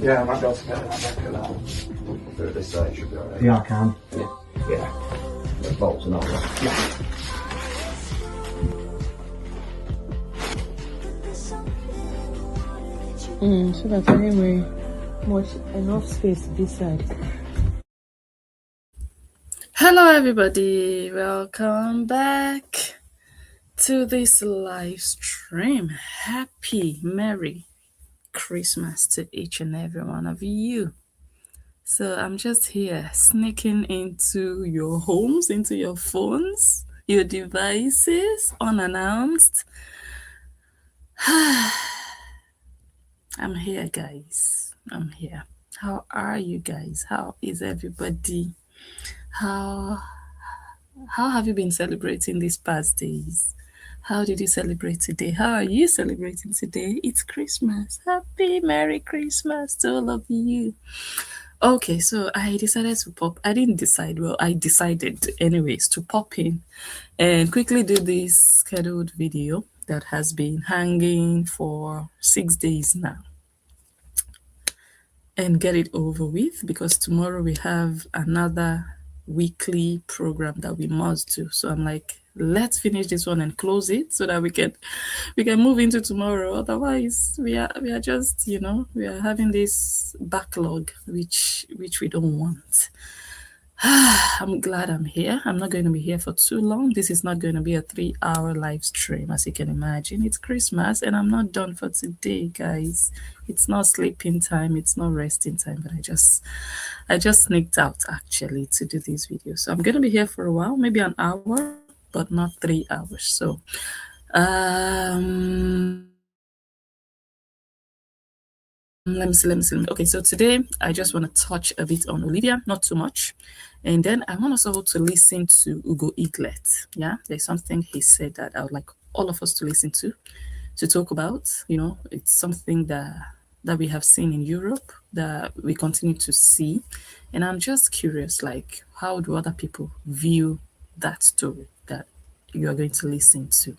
Yeah, I might be able to get that. Do it this side, should be alright. Yeah, I can. Yeah. The bolts and all that. Yeah. So that anyway, enough space this side. Hello everybody, welcome back to this live stream. Happy Merry Christmas to each and every one of you. So I'm just here sneaking into your homes, into your phones, your devices, unannounced. I'm here, guys. I'm here. How are you guys? How is everybody? How have you been celebrating these past days? How did you celebrate today? How are you celebrating today? It's Christmas. Happy Merry Christmas to all of you. Okay, so I decided to pop. I didn't decide. Well, I decided anyways to pop in and quickly do this scheduled video that has been hanging for 6 days now and get it over with, because tomorrow we have another weekly program that we must do. So I'm like, let's finish this one and close it so that we can move into tomorrow. Otherwise we are just, we are having this backlog which we don't want. I'm glad I'm here. I'm not going to be here for too long. This is not going to be a 3-hour live stream, as you can imagine. It's Christmas and I'm not done for today, guys. It's not sleeping time, it's not resting time, but I just sneaked out actually to do these videos. So I'm going to be here for a while, maybe an hour, but not 3 hours. So let me see. Okay, so today I just want to touch a bit on Olivia, not too much. And then I want us all to listen to Ugo Eaglet. Yeah, there's something he said that I would like all of us to listen to talk about. It's something that we have seen in Europe, that we continue to see. And I'm just curious, like, how do other people view that story that you are going to listen to?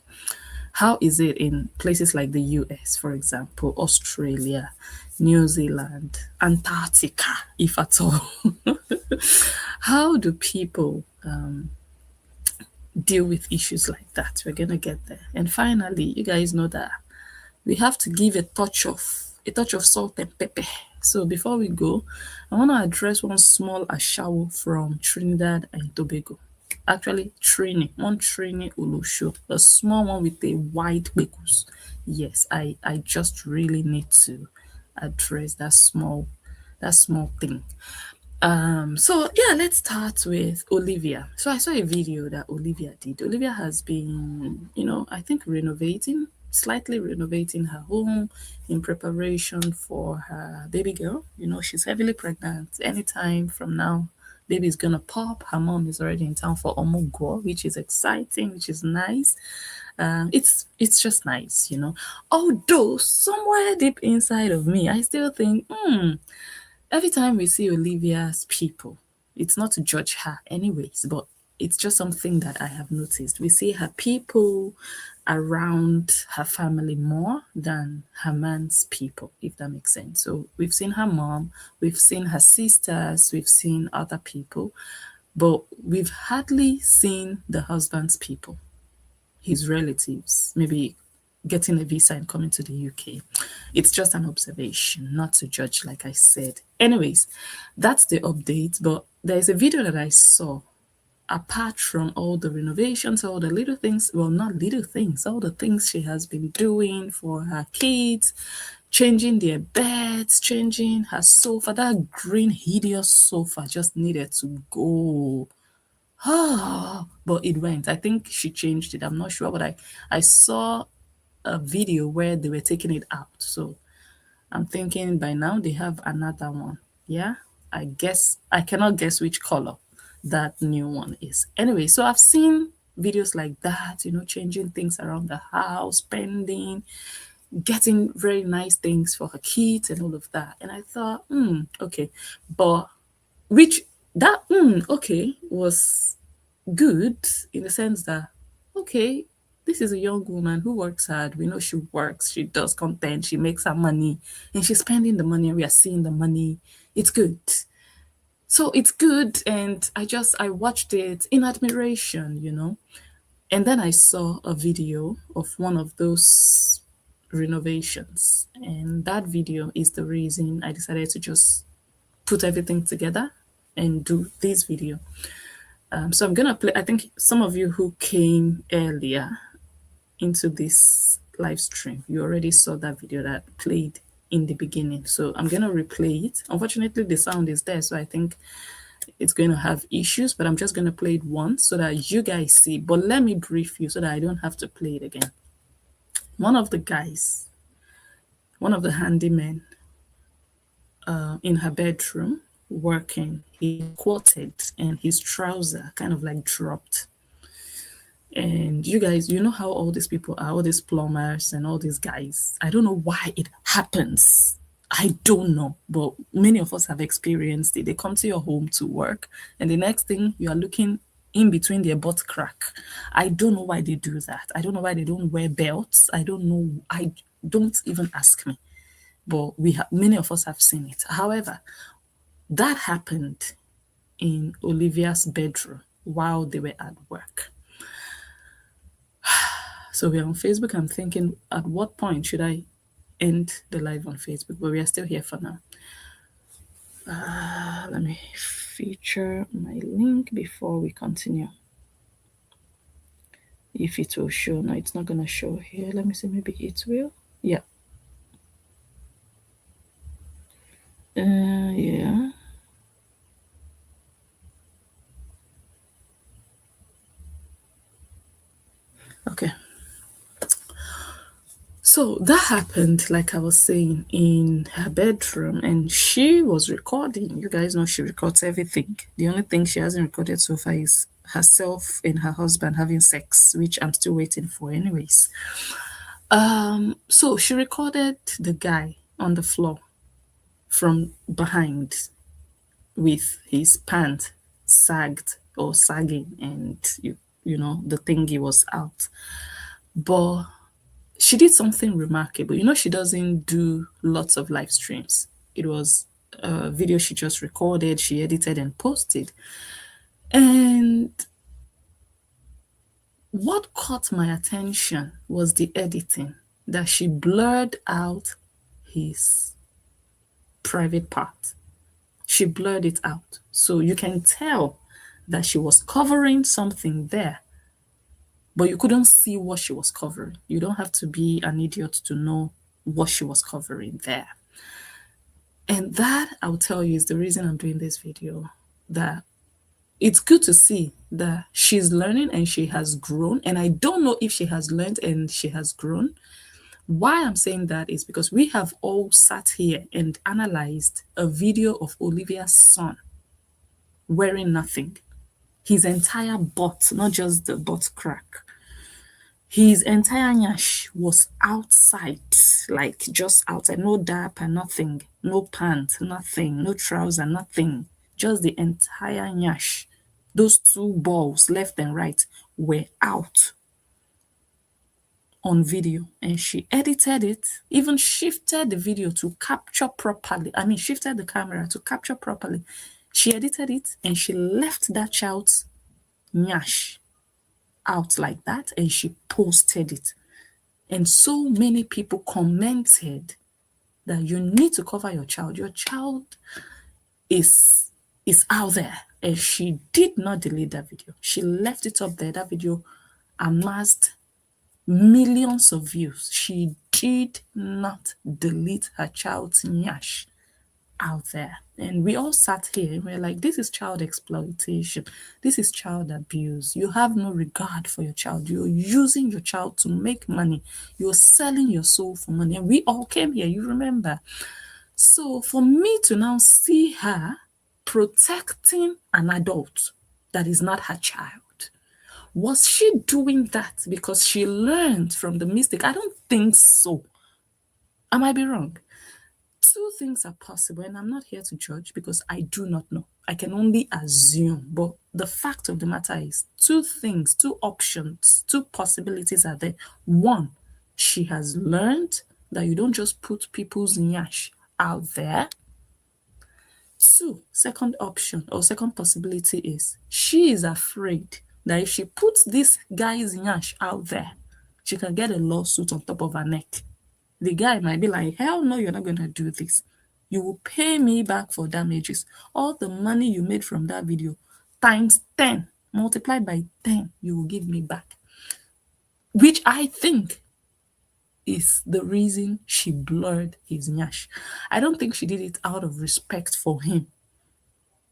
How is it in places like the US, for example, Australia, New Zealand, Antarctica, if at all? How do people deal with issues like that? We're going to get there. And finally, you guys know that we have to give a touch of salt and pepper. So before we go, I want to address one small ashawo from Trinidad and Tobago. Actually, one Trini Ulusho, a small one with a white bekus. Yes, I just really need to address that small thing. So yeah, let's start with Olivia. So I saw a video that Olivia did. Olivia has been, I think slightly renovating her home in preparation for her baby girl. She's heavily pregnant. Anytime from now, baby is gonna pop. Her mom is already in town for Omugo, which is exciting, which is nice. It's just nice, Although somewhere deep inside of me, I still think, every time we see Olivia's people, it's not to judge her anyways, but it's just something that I have noticed. We see her people around her family more than her man's people, if that makes sense. So we've seen her mom, we've seen her sisters, we've seen other people, but we've hardly seen the husband's people, his relatives, maybe getting a visa and coming to the UK. It's just an observation, not to judge, like I said. Anyways, that's the update. But there's a video that I saw, apart from all the renovations, all the little things, well, not little things, all the things she has been doing for her kids, changing their beds, changing her sofa. That green hideous sofa just needed to go. But it went. I think she changed it. I'm not sure, but I saw a video where they were taking it out. So I'm thinking by now they have another one. Yeah, I cannot guess which color that new one is. Anyway, so I've seen videos like that, changing things around the house, spending, getting very nice things for her kids and all of that. And I thought, okay. But okay was good in the sense that, okay, This is a young woman who works hard. We know she works, she does content, she makes her money, and she's spending the money, and we are seeing the money. It's good. So it's good. And I watched it in admiration, And then I saw a video of one of those renovations. And that video is the reason I decided to just put everything together and do this video. So I'm gonna play. I think some of you who came earlier into this live stream, you already saw that video that played in the beginning. So I'm gonna replay it. Unfortunately, the sound is there, so I think it's going to have issues, but I'm just going to play it once so that you guys see. But let me brief you so that I don't have to play it again. One of the guys, one of the handymen in her bedroom working, he quoted and his trouser kind of like dropped. And you guys, you know how all these people are, all these plumbers and all these guys. I don't know why it happens. I don't know, but many of us have experienced it. They come to your home to work, and the next thing you are looking in between their butt crack. I don't know why they do that. I don't know why they don't wear belts. I don't know. I don't even ask me. But many of us have seen it. However, that happened in Olivia's bedroom while they were at work. So we're on Facebook. I'm thinking, at what point should I end the live on Facebook? But we are still here for now. Let me feature my link before we continue. If it will show. No, it's not going to show here. Let me see. Maybe it will. Yeah. Yeah. Okay. So that happened, like I was saying, in her bedroom, and she was recording. You guys know she records everything. The only thing she hasn't recorded so far is herself and her husband having sex, which I'm still waiting for anyways. So she recorded the guy on the floor from behind with his pants sagged or sagging, and you know the thingy was out. But she did something remarkable. She doesn't do lots of live streams. It was a video she just recorded, she edited and posted. And what caught my attention was the editing, that she blurred out his private part. She blurred it out. So you can tell that she was covering something there, but you couldn't see what she was covering. You don't have to be an idiot to know what she was covering there. And that, I'll tell you, is the reason I'm doing this video, that it's good to see that she's learning and she has grown. And I don't know if she has learned and she has grown. Why I'm saying that is because we have all sat here and analyzed a video of Olivia's son wearing nothing. His entire butt, not just the butt crack. His entire nyash was outside, like just outside. No diaper, nothing. No pants, nothing. No trouser, nothing. Just the entire nyash. Those two balls, left and right, were out on video. And she edited it, even shifted the video to capture properly. I mean, shifted the camera to capture properly. She edited it and she left that child's nyash out like that, and she posted it. And so many people commented that you need to cover your child. Your child is out there. And she did not delete that video. She left it up there. That video amassed millions of views. She did not delete her child's nyash out there. And we all sat here and we're like, this is child exploitation. This is child abuse. You have no regard for your child. You're using your child to make money. You're selling your soul for money. And we all came here, you remember. So for me to now see her protecting an adult that is not her child, was she doing that because she learned from the mistake? I don't think so. I might be wrong. Two things are possible, and I'm not here to judge because I do not know. I can only assume, but the fact of the matter is two things, two options, two possibilities are there. One, she has learned that you don't just put people's nyash out there. Two, second option or second possibility is she is afraid that if she puts this guy's nyash out there, she can get a lawsuit on top of her neck. The guy might be like, hell no, you're not going to do this. You will pay me back for damages. All the money you made from that video times 10, multiplied by 10, you will give me back. Which I think is the reason she blurred his nyash. I don't think she did it out of respect for him.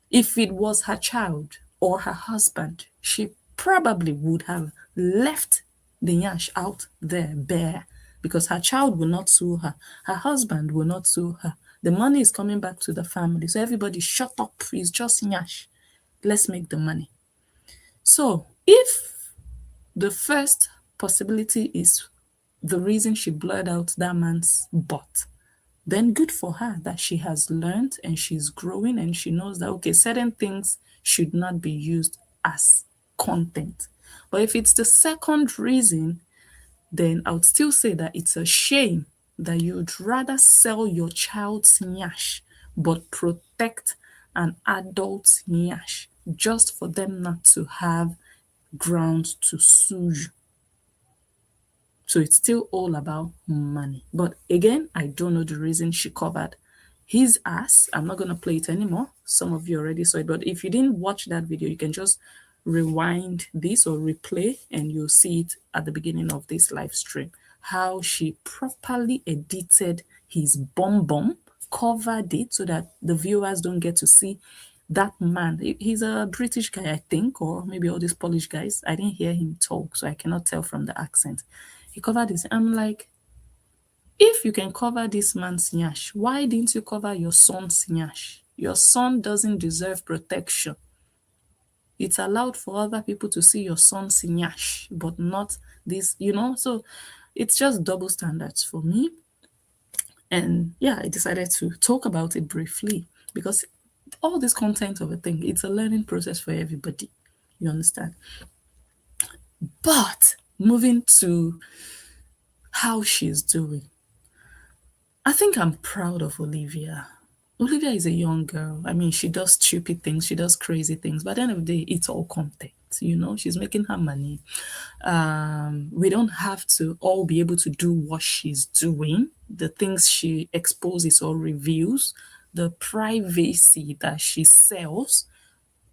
If it was her child or her husband, she probably would have left the nyash out there bare because her child will not sue her. Her husband will not sue her. The money is coming back to the family. So everybody shut up. It's just nyash. Let's make the money. So if the first possibility is the reason she blurred out that man's butt, then good for her that she has learned and she's growing and she knows that, okay, certain things should not be used as content. But if it's the second reason, then I would still say that it's a shame that you'd rather sell your child's nyash but protect an adult's nyash just for them not to have grounds to sue you. So it's still all about money. But again, I don't know the reason she covered his ass. I'm not going to play it anymore. Some of you already saw it. But if you didn't watch that video, you can just rewind this or replay and you'll see it at the beginning of this live stream. How she properly edited his bum, covered it so that the viewers don't get to see that man. He's a British guy, I think, or maybe all these Polish guys. I didn't hear him talk, so I cannot tell from the accent. He covered this. I'm like, if you can cover this man's nyash, why didn't you cover your son's nyash? Your son doesn't deserve protection. It's allowed for other people to see your son's nyash, but not this, So it's just double standards for me. And yeah, I decided to talk about it briefly because all this content of a thing, it's a learning process for everybody. You understand? But moving to how she's doing, I think I'm proud of Olivia. Olivia is a young girl. I mean, she does stupid things, she does crazy things, but at the end of the day, it's all content. She's making her money. We don't have to all be able to do what she's doing, the things she exposes or reveals, the privacy that she sells.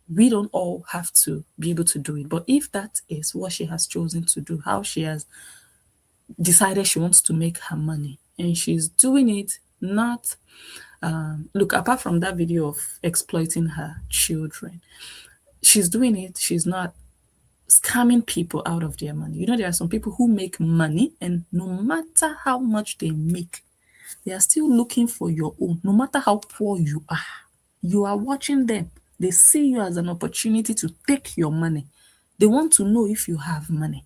We don't all have to be able to do it. But if that is what she has chosen to do, how she has decided she wants to make her money, and she's doing it not look, apart from that video of exploiting her children, she's doing it, she's not scamming people out of their money. There are some people who make money and no matter how much they make, they are still looking for your own. No matter how poor you are watching them. They see you as an opportunity to take your money. They want to know if you have money.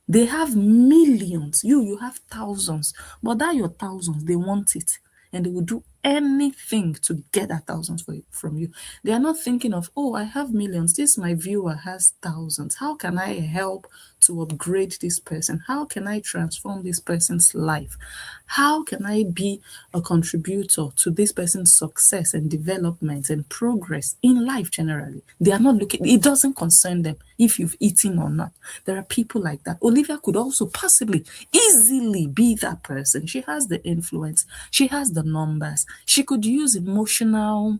They have millions. You have thousands. But that your thousands, they want it. And they will do anything to get that thousands from you. They are not thinking of, oh, I have millions. This my viewer has thousands. How can I help to upgrade this person? How can I transform this person's life? How can I be a contributor to this person's success and development and progress in life generally? They are not looking, it doesn't concern them if you've eaten or not. There are people like that. Olivia could also possibly easily be that person. She has the influence, she has the numbers. She could use emotional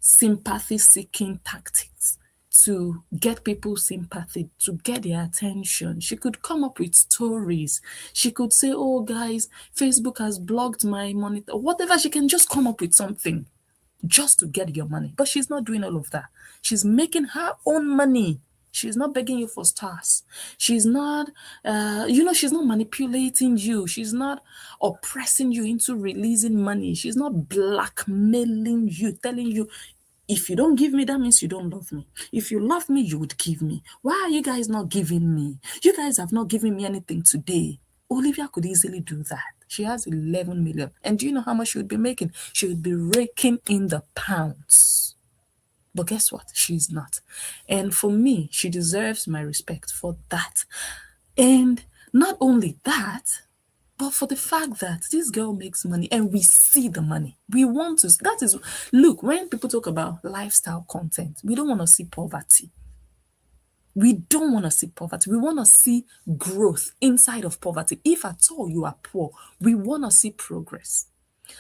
sympathy seeking tactics to get people's sympathy, to get their attention. She could come up with stories. She could say, oh guys, Facebook has blocked my monitor, whatever. She can just come up with something just to get your money. But she's not doing all of that. She's making her own money. She's not begging you for stars. She's not, she's not manipulating you. She's not oppressing you into releasing money. She's not blackmailing you, telling you, if you don't give me, that means you don't love me. If you love me, you would give me. Why are you guys not giving me? You guys have not given me anything today. Olivia could easily do that. She has 11 million. And do you know how much she would be making? She would be raking in the pounds. But guess what? She's not. And for me, she deserves my respect for that. And not only that, but for the fact that this girl makes money and we see the money. We want to, that is, look, when people talk about lifestyle content, we don't want to see poverty. We don't want to see poverty. We want to see growth inside of poverty. If at all you are poor, we want to see progress.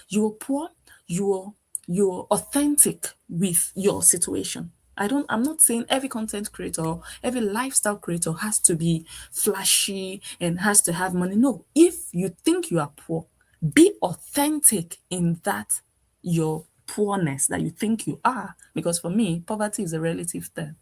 You're poor, you're authentic with your situation. I'm not saying every content creator, every lifestyle creator has to be flashy and has to have money. No, if you think you are poor, be authentic in that your poorness that you think you are. Because for me, poverty is a relative term.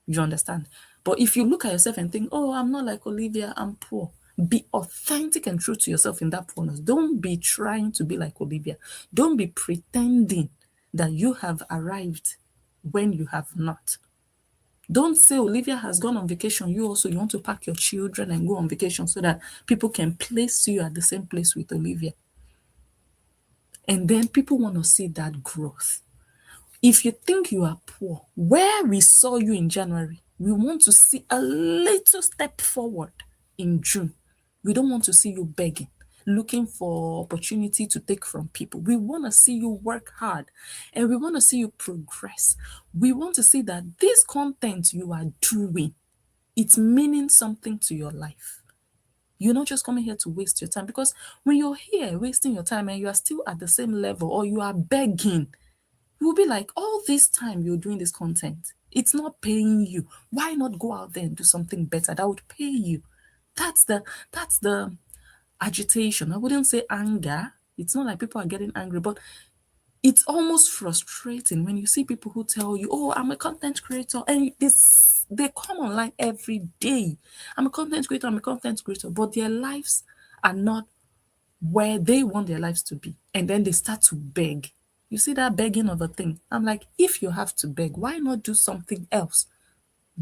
You understand? But if you look at yourself and think, oh, I'm not like Olivia, I'm poor. Be authentic and true to yourself in that poorness. Don't be trying to be like Olivia. Don't be pretending that you have arrived when you have not. Don't say Olivia has gone on vacation. You want to pack your children and go on vacation so that people can place you at the same place with Olivia. And then people want to see that growth. If you think you are poor, where we saw you in January, we want to see a little step forward in June. We don't want to see you begging, looking for opportunity to take from people. We want to see you work hard and we want to see you progress. We want to see that this content you are doing, it's meaning something to your life. You're not just coming here to waste your time, because when you're here wasting your time and you are still at the same level or you are begging, you'll be like, all this time you're doing this content, it's not paying you. Why not go out there and do something better that would pay you? That's the agitation. I wouldn't say anger. It's not like people are getting angry, but it's almost frustrating when you see people who tell you, oh, I'm a content creator, and this they come online every day. I'm a content creator, I'm a content creator, but their lives are not where they want their lives to be. And then they start to beg. You see that begging of a thing. I'm like, if you have to beg, why not do something else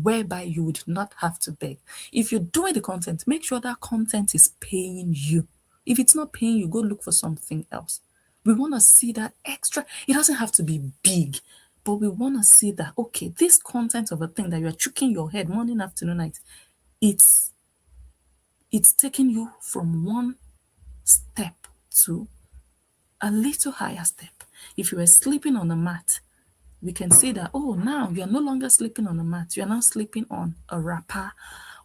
whereby you would not have to beg? If you're doing the content, make sure that content is paying you. If it's not paying you, go look for something else. We want to see that extra. It doesn't have to be big, but we want to see that, okay, this content of a thing that you're chucking your head morning, afternoon, night, it's taking you from one step to a little higher step. If you were sleeping on a mat, we can say that, oh, now you're no longer sleeping on a mat, you're now sleeping on a wrapper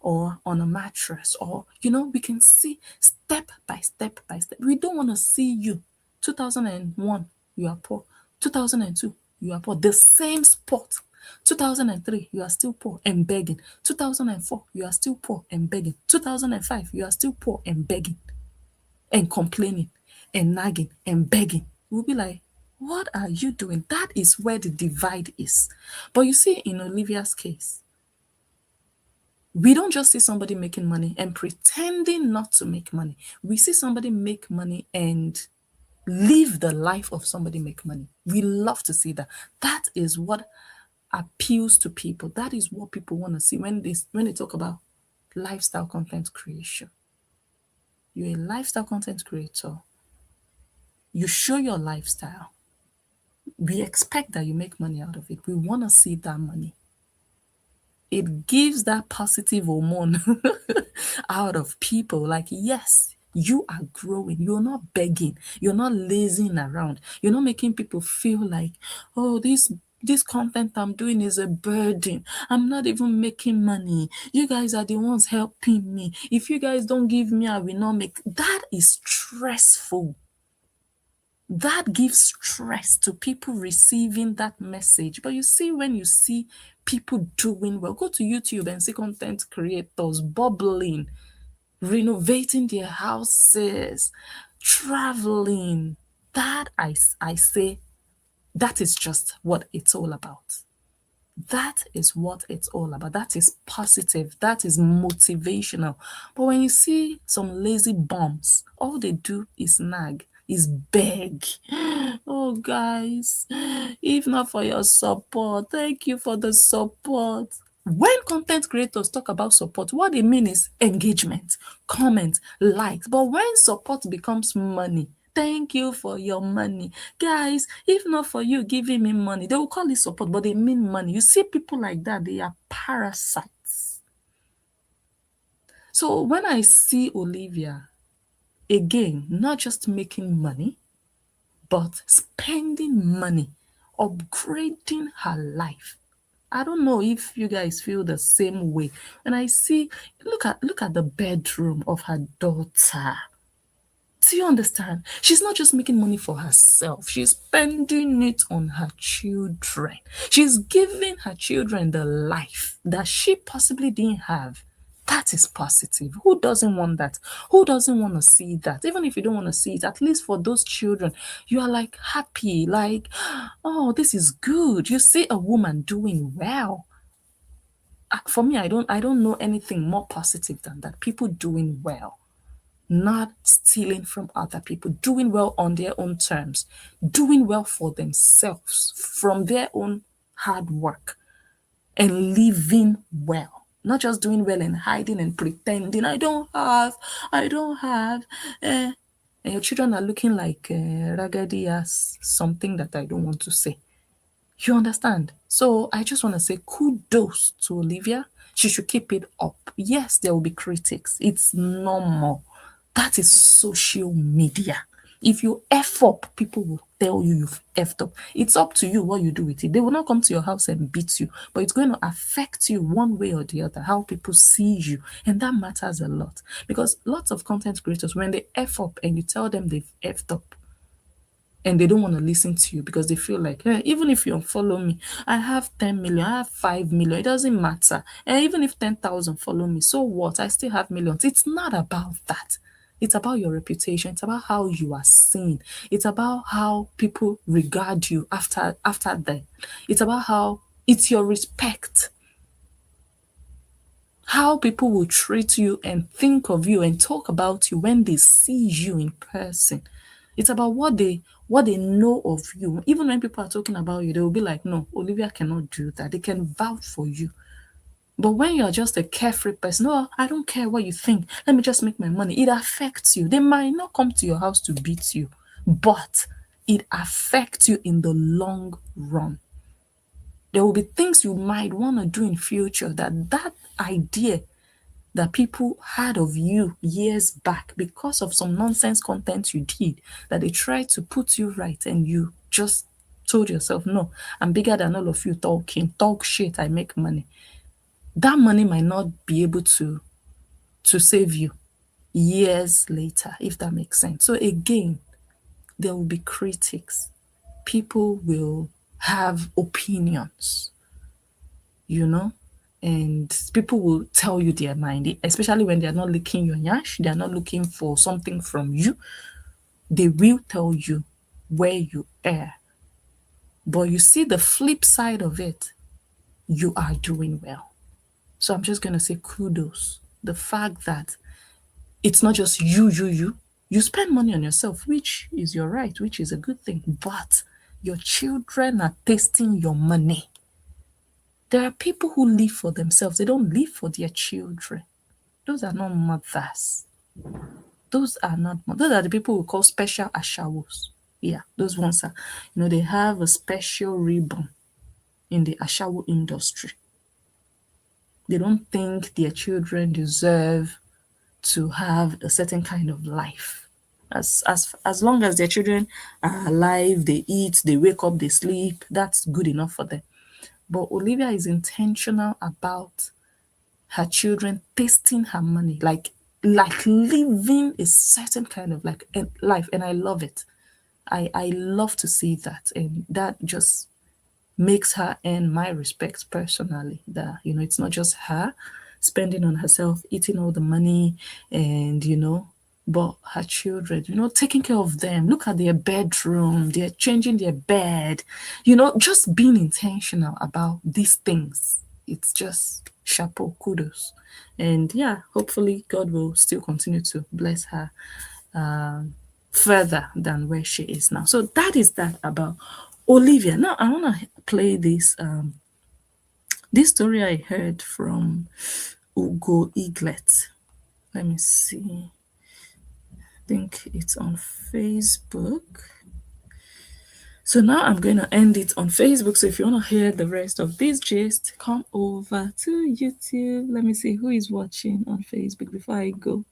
or on a mattress, or, we can see step by step by step. We don't want to see you 2001, you are poor. 2002, you are poor. The same spot. 2003, you are still poor and begging. 2004, you are still poor and begging. 2005, you are still poor and begging and complaining and nagging and begging. We'll be like, what are you doing? That is where the divide is. But you see, in Olivia's case, we don't just see somebody making money and pretending not to make money. We see somebody make money and live the life of somebody make money. We love to see that. That is what appeals to people. That is what people want to see when they talk about lifestyle content creation. You're a lifestyle content creator. You show your lifestyle. We expect that you make money out of it. We want to see that money. It gives that positive hormone out of people. Like, yes, you are growing. You're not begging. You're not lazing around. You're not making people feel like, oh, this content I'm doing is a burden. I'm not even making money. You guys are the ones helping me. If you guys don't give me, I will not make. That is stressful. That gives stress to people receiving that message. But you see, when you see people doing well, go to YouTube and see content creators bubbling, renovating their houses, traveling. That I say, that is just what it's all about. That is what it's all about. That is positive. That is motivational. But when you see some lazy bums, all they do is nag, is beg. Oh, guys, if not for your support, thank you for the support. When content creators talk about support, what they mean is engagement, comment, likes. But when support becomes money, thank you for your money. Guys, if not for you giving me money, they will call it support, but they mean money. You see people like that, they are parasites. So when I see Olivia, again, not just making money, but spending money, upgrading her life. I don't know if you guys feel the same way. When I see, look at the bedroom of her daughter. Do you understand? She's not just making money for herself, she's spending it on her children. She's giving her children the life that she possibly didn't have. That is positive. Who doesn't want that? Who doesn't want to see that? Even if you don't want to see it, at least for those children, you are like happy, like, oh, this is good. You see a woman doing well. For me, I don't know anything more positive than that. People doing well, not stealing from other people, doing well on their own terms, doing well for themselves from their own hard work, and living well. Not just doing well and hiding and pretending, I don't have. And your children are looking like raggedy as something that I don't want to say. You understand? So I just want to say kudos to Olivia. She should keep it up. Yes, there will be critics. It's normal. That is social media. If you F up, people will tell you you've effed up. It's up to you what you do with it. They will not come to your house and beat you, but it's going to affect you one way or the other, how people see you. And that matters a lot because lots of content creators, when they F up and you tell them they've effed up, and they don't want to listen to you because they feel like, even if you unfollow me, I have 10 million, I have 5 million, it doesn't matter. And even if 10,000 follow me, so what? I still have millions. It's not about that. It's about your reputation. It's about how you are seen. It's about how people regard you after that. It's about how it's your respect, how people will treat you and think of you and talk about you when they see you in person. It's about what they know of you. Even when people are talking about you, they will be like, no, Olivia cannot do that. They can vouch for you. But when you're just a carefree person, no, I don't care what you think. Let me just make my money. It affects you. They might not come to your house to beat you, but it affects you in the long run. There will be things you might want to do in future that idea that people had of you years back because of some nonsense content you did, that they tried to put you right and you just told yourself, no, I'm bigger than all of you talking, talk shit, I make money. That money might not be able to save you years later, if that makes sense. So again, there will be critics. People will have opinions, you know, and people will tell you their mind, especially when they're not licking your nyash, they're not looking for something from you. They will tell you where you are. But you see the flip side of it, you are doing well. So I'm just gonna say kudos. The fact that it's not just you. You spend money on yourself, which is your right, which is a good thing, but your children are tasting your money. There are people who live for themselves, they don't live for their children. Those are not mothers. Those are the people we call special ashawos. Yeah, those ones are, they have a special ribbon in the ashawo industry. They don't think their children deserve to have a certain kind of life. As long as their children are alive, they eat, they wake up, they sleep, that's good enough for them. But Olivia is intentional about her children tasting her money, like living a certain kind of like life, and I love it. I love to see that, and that just makes her earn my respect personally. That it's not just her spending on herself, eating all the money, and but her children, taking care of them. Look at their bedroom, they're changing their bed, just being intentional about these things. It's just chapeau, kudos. And yeah, hopefully God will still continue to bless her further than where she is now. So that is that about Olivia. Now I want to play this story I heard from Ugo Eaglet. Let me see. think it's on Facebook. So now I'm going to end it on Facebook. So if you want to hear the rest of this gist, come over to YouTube. Let me see who is watching on Facebook before I go.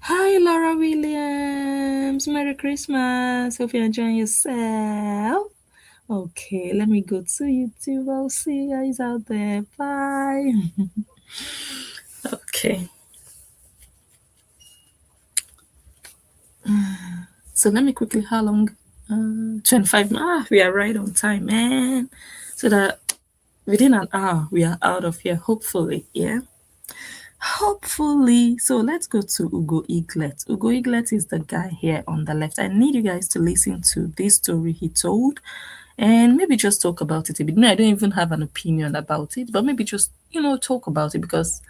Hi, Laura Williams. Merry Christmas. Hope you're enjoying yourself. Okay, let me go to YouTube. I'll see you guys out there. Bye. Okay. So let me quickly, how long? 25 minutes. We are right on time, man. So that within an hour, we are out of here, hopefully. Yeah. Hopefully. So let's go to Ugo Eaglet. Ugo Eaglet is the guy here on the left. I need you guys to listen to this story he told and maybe just talk about it a bit. No, I don't even have an opinion about it, but maybe just, talk about it because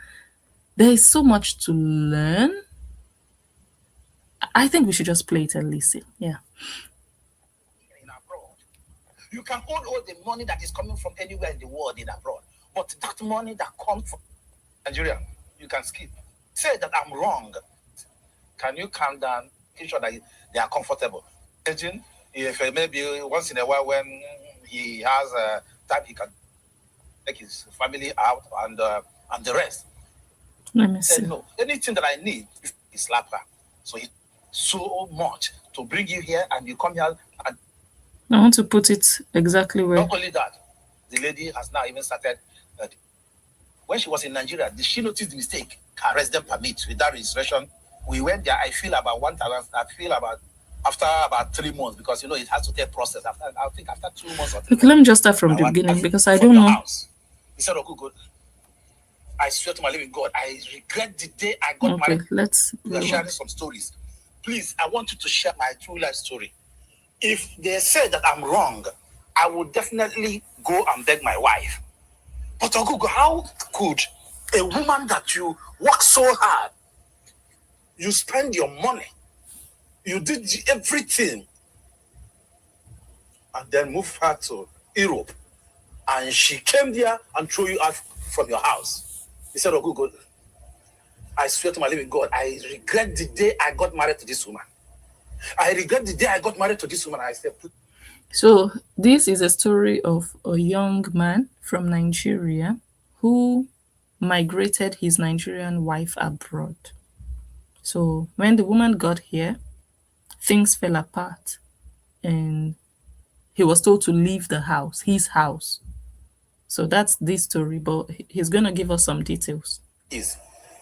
there is so much to learn. I think we should just play it and listen. Yeah. In abroad, you can own all the money that is coming from anywhere in the world in abroad, but that money that comes from Nigeria, you can skip. Say that I'm wrong. Can you calm down? Make sure that they are comfortable. Imagine if maybe once in a while when he has time, he can take his family out and the rest. Let me see. Said no. Anything that I need is slap her. So he so much to bring you here, and you come here. And I want to put it exactly where. not only that, the lady has now even started. When she was in Nigeria, did she notice the mistake? Her resident permit with that registration. We went there. I feel about 1,000. I feel about after about 3 months because it has to take process. After I think after 2 months or 3 Okay, let me just start from the beginning because I don't know. House. He said, "Oh, good. I swear to my living God, I regret the day I got married." We are sharing some stories. Please, I want you to share my true life story. If they say that I'm wrong, I will definitely go and beg my wife. But Ogugo, how could a woman that you work so hard, you spend your money, you did everything, and then move her to Europe, and she came there and threw you out from your house? He said, Ogugo, I swear to my living God, I regret the day I got married to this woman. I regret the day I got married to this woman. I said, so this is a story of a young man from Nigeria who migrated his Nigerian wife abroad. So when the woman got here, things fell apart and he was told to leave the house, his house. So that's this story, but he's going to give us some details.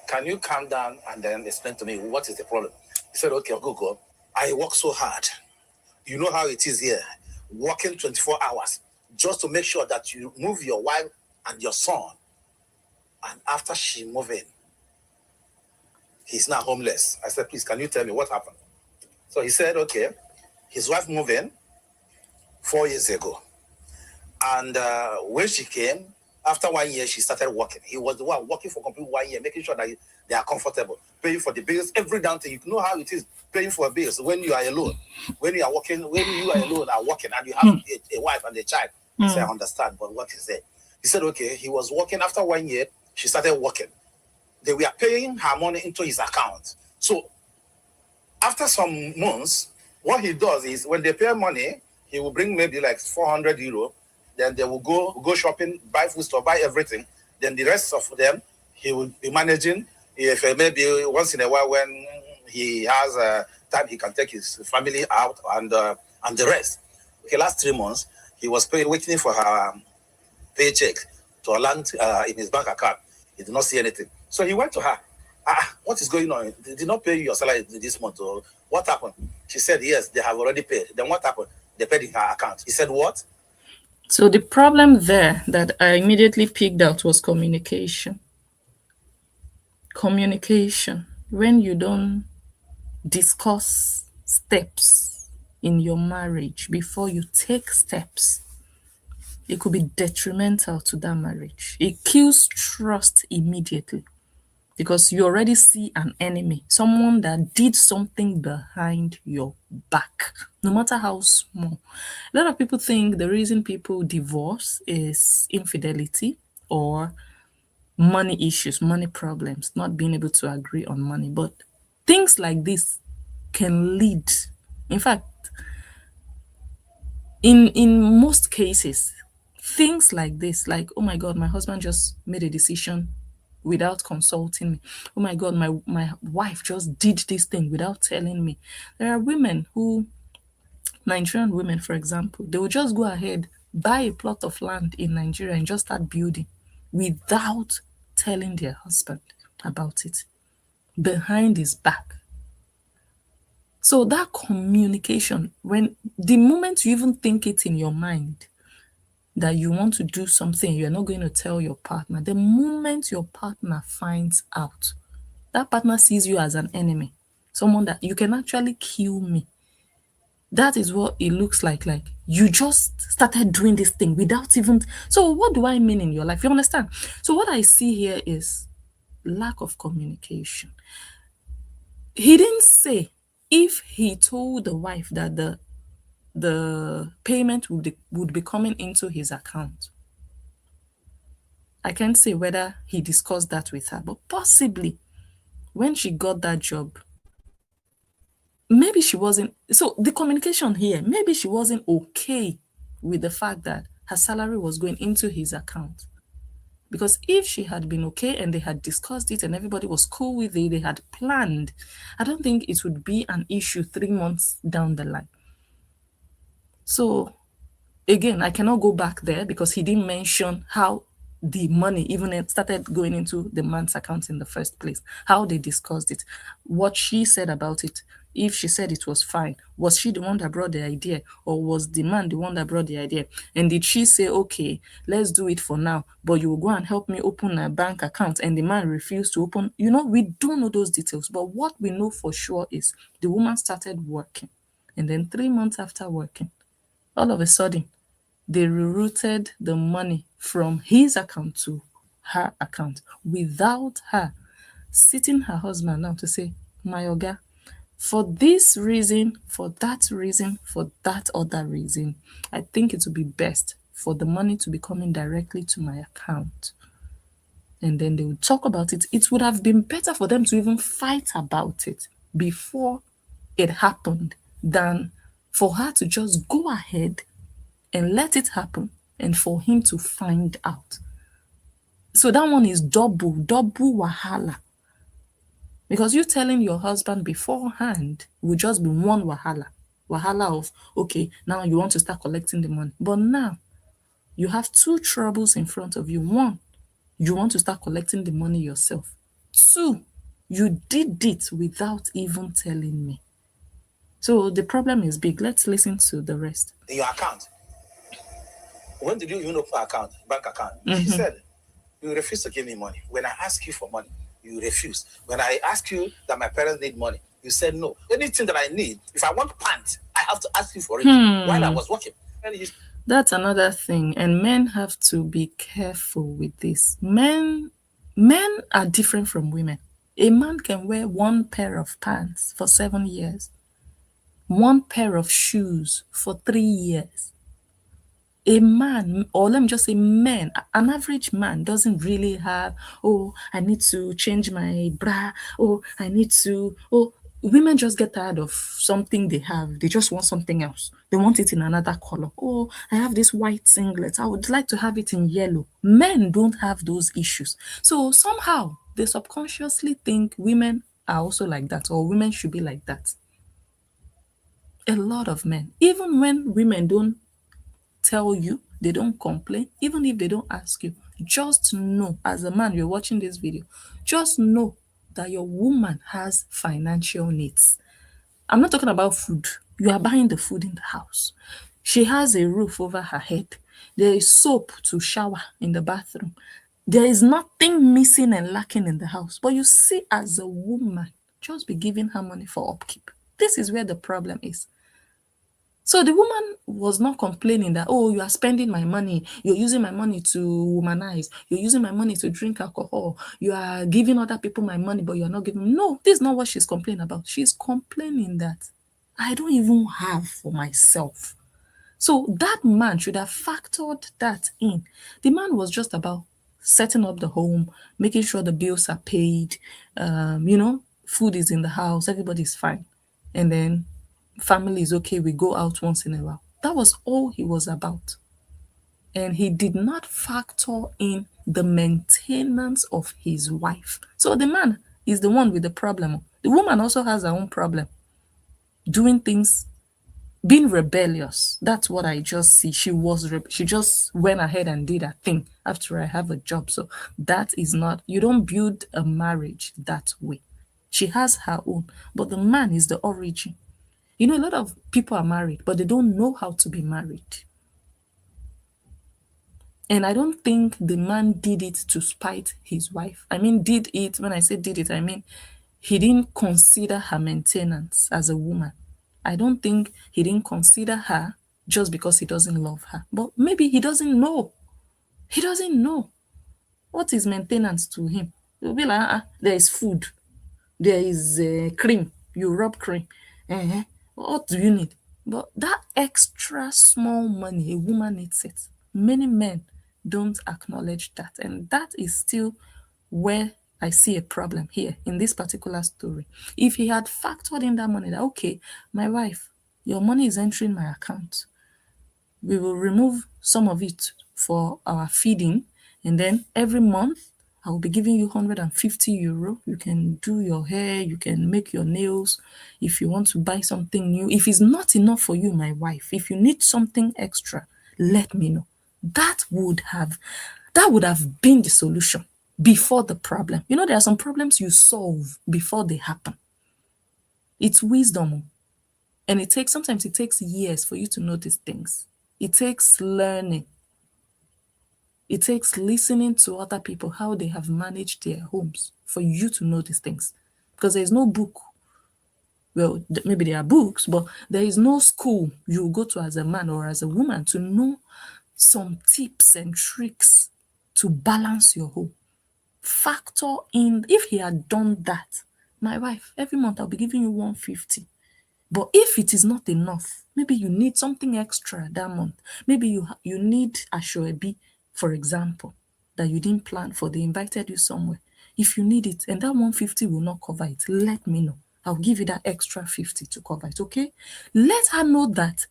Can you calm down and then explain to me what is the problem? He said, okay, Google, I work so hard. You know how it is here, working 24 hours just to make sure that you move your wife and your son. And after she moved in, he's now homeless. I said, please, can you tell me what happened? So he said, okay, his wife moved in 4 years ago. And when she came, after 1 year, she started working. He was the one working for complete 1 year, making sure that they are comfortable, paying for the bills, every down thing. You know how it is paying for bills when you are alone. When you are working, when you are alone are working and you have a wife and a child. He said, I understand, but what is it? He said, okay, he was working. After 1 year, she started working. They were paying her money into his account. So after some months, what he does is when they pay money, he will bring maybe like 400 euro. Then they will go shopping, buy food store, buy everything. Then the rest of them, he will be managing. If maybe once in a while when he has time, he can take his family out and the rest. Okay, last 3 months, he was waiting for her paycheck to land in his bank account. He did not see anything. So he went to her. What is going on? They did not pay you your salary this month. Or what happened? She said, yes, they have already paid. Then what happened? They paid in her account. He said, what? So the problem there that I immediately picked out was communication. Communication. When you don't discuss steps in your marriage before you take steps, it could be detrimental to that marriage. It kills trust immediately. because you already see an enemy, someone that did something behind your back, no matter how small. A lot of people think the reason people divorce is infidelity or money issues, money problems, not being able to agree on money. But things like this can lead, in fact, in most cases, things like this, like, oh my god, my husband just made a decision without consulting me. Oh my god, my wife just did this thing without telling me. There are women who, Nigerian women for example, they will just go ahead, buy a plot of land in Nigeria and just start building without telling their husband about it behind his back. So that communication, when the moment you even think it in your mind that you want to do something, you're not going to tell your partner, the moment your partner finds out, that partner sees you as an enemy, someone that you can actually kill me. That is what it looks like. Like you just started doing this thing without even. So, what do I mean in your life? You understand? So, what I see here is lack of communication. He didn't say if he told the wife that the payment would be coming into his account. I can't say whether he discussed that with her, but possibly when she got that job, maybe she wasn't. So the communication here, maybe she wasn't okay with the fact that her salary was going into his account. Because if she had been okay and they had discussed it and everybody was cool with it, they had planned, I don't think it would be an issue 3 months down the line. So again, I cannot go back there because he didn't mention how the money even started going into the man's account in the first place, how they discussed it, what she said about it. If she said it was fine, was she the one that brought the idea, or was the man the one that brought the idea? And did she say, okay, let's do it for now, but you will go and help me open a bank account, and the man refused to open? We don't know those details, but what we know for sure is the woman started working, and then 3 months after working, all of a sudden they rerouted the money from his account to her account without her sitting her husband down to say, my oga, for this reason, for that reason, for that other reason, I think it would be best for the money to be coming directly to my account. And then they would talk about it. It would have been better for them to even fight about it before it happened than for her to just go ahead and let it happen and for him to find out. So that one is double wahala. Because you telling your husband beforehand will just be one wahala. Wahala of, okay, now you want to start collecting the money. But now you have two troubles in front of you. One, you want to start collecting the money yourself. Two, you did it without even telling me. So the problem is big. Let's listen to the rest. In your account. When did you even open an account, bank account? She said, you refuse to give me money. When I ask you for money, you refuse. When I ask you that my parents need money, you said no. Anything that I need, if I want pants, I have to ask you for it while I was working. That's another thing, and men have to be careful with this. Men are different from women. A man can wear one pair of pants for 7 years, one pair of shoes for 3 years. A man, or let me just say men, an average man doesn't really have, oh, I need to change my bra, oh, I need to, oh, women just get tired of something they have. They just want something else. They want it in another color. Oh, I have this white singlet. I would like to have it in yellow. Men don't have those issues. So somehow they subconsciously think women are also like that, or women should be like that. A lot of men, even when women don't tell you, they don't complain, even if they don't ask you, just know, as a man, you're watching this video, just know that your woman has financial needs. I'm not talking about food. You are buying the food in the house. She has a roof over her head. There is soap to shower in the bathroom. There is nothing missing and lacking in the house. But you see, as a woman, just be giving her money for upkeep. This is where the problem is. So the woman was not complaining that, oh, you are spending my money, you're using my money to womanize, you're using my money to drink alcohol, you are giving other people my money, but you're not giving. No, this is not what she's complaining about. She's complaining that I don't even have for myself. So that man should have factored that in. The man was just about setting up the home, making sure the bills are paid, food is in the house, everybody's fine. And then family is okay, we go out once in a while. That was all he was about. And he did not factor in the maintenance of his wife. So the man is the one with the problem. The woman also has her own problem, doing things, being rebellious. That's what I just see. She just went ahead and did her thing after I have a job. So that is not, you don't build a marriage that way. She has her own, but the man is the origin. You know, a lot of people are married, but they don't know how to be married. And I don't think the man did it to spite his wife. I mean, did it, when I say did it, I mean, he didn't consider her maintenance as a woman. I don't think he didn't consider her just because he doesn't love her. But maybe he doesn't know. He doesn't know what is maintenance to him. He'll be like, there is food, there is cream, you rub cream. uh What do you need? But that extra small money, a woman needs it. Many men don't acknowledge that. And that is still where I see a problem here in this particular story. If he had factored in that money, that, okay, my wife, your money is entering my account, we will remove some of it for our feeding, and then every month I will be giving you 150 euro. You can do your hair, you can make your nails. If you want to buy something new, if it's not enough for you, my wife, if you need something extra, let me know. That would have been the solution before the problem. You know, there are some problems you solve before they happen. It's wisdom. And sometimes it takes years for you to notice things. It takes learning. It takes listening to other people, how they have managed their homes, for you to know these things. Because there's no book. Well, maybe there are books, but there is no school you go to as a man or as a woman to know some tips and tricks to balance your home. Factor in, if he had done that, my wife, every month I'll be giving you 150. But if it is not enough, maybe you need something extra that month. Maybe you need a shoebi, for example, that you didn't plan for. They invited you somewhere. If you need it and that 150 will not cover it, let me know. I'll give you that extra 50 to cover it, okay? Let her know that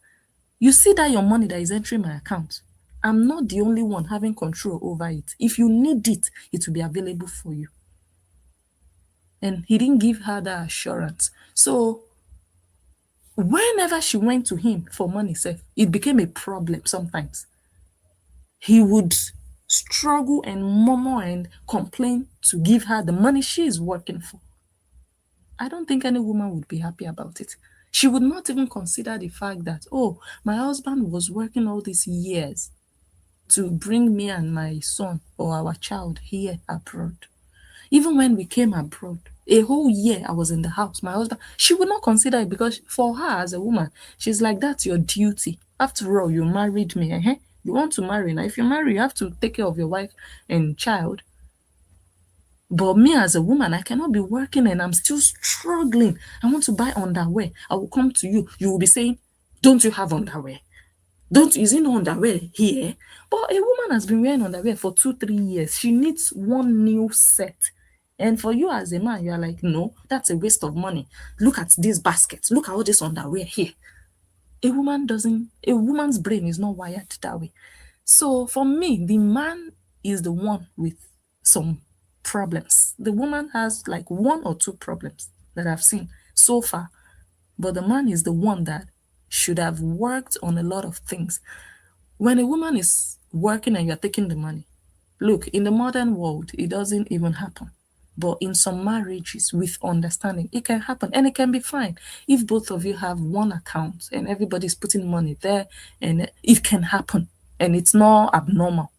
you see that your money that is entering my account, I'm not the only one having control over it. If you need it, it will be available for you. And he didn't give her that assurance. So whenever she went to him for money, it became a problem sometimes. He would struggle and murmur and complain to give her the money she is working for. I don't think any woman would be happy about it. She would not even consider the fact that, oh, my husband was working all these years to bring me and my son or our child here abroad. Even when we came abroad, a whole year I was in the house. My husband, she would not consider it, because for her as a woman, she's like, that's your duty. After all, you married me. You want to marry. Now, if you marry, you have to take care of your wife and child. But me as a woman, I cannot be working and I'm still struggling. I want to buy underwear. I will come to you. You will be saying, don't you have underwear? Is it no underwear here? But a woman has been wearing underwear for 2-3 years. She needs one new set. And for you as a man, you are like, no, that's a waste of money. Look at this basket. Look at all this underwear here. A woman's brain is not wired that way. So for me, the man is the one with some problems. The woman has like 1 or 2 problems that I've seen so far. But the man is the one that should have worked on a lot of things. When a woman is working and you're taking the money, look, in the modern world, it doesn't even happen. But in some marriages, with understanding, it can happen and it can be fine. If both of you have one account and everybody's putting money there, and it can happen and it's not abnormal.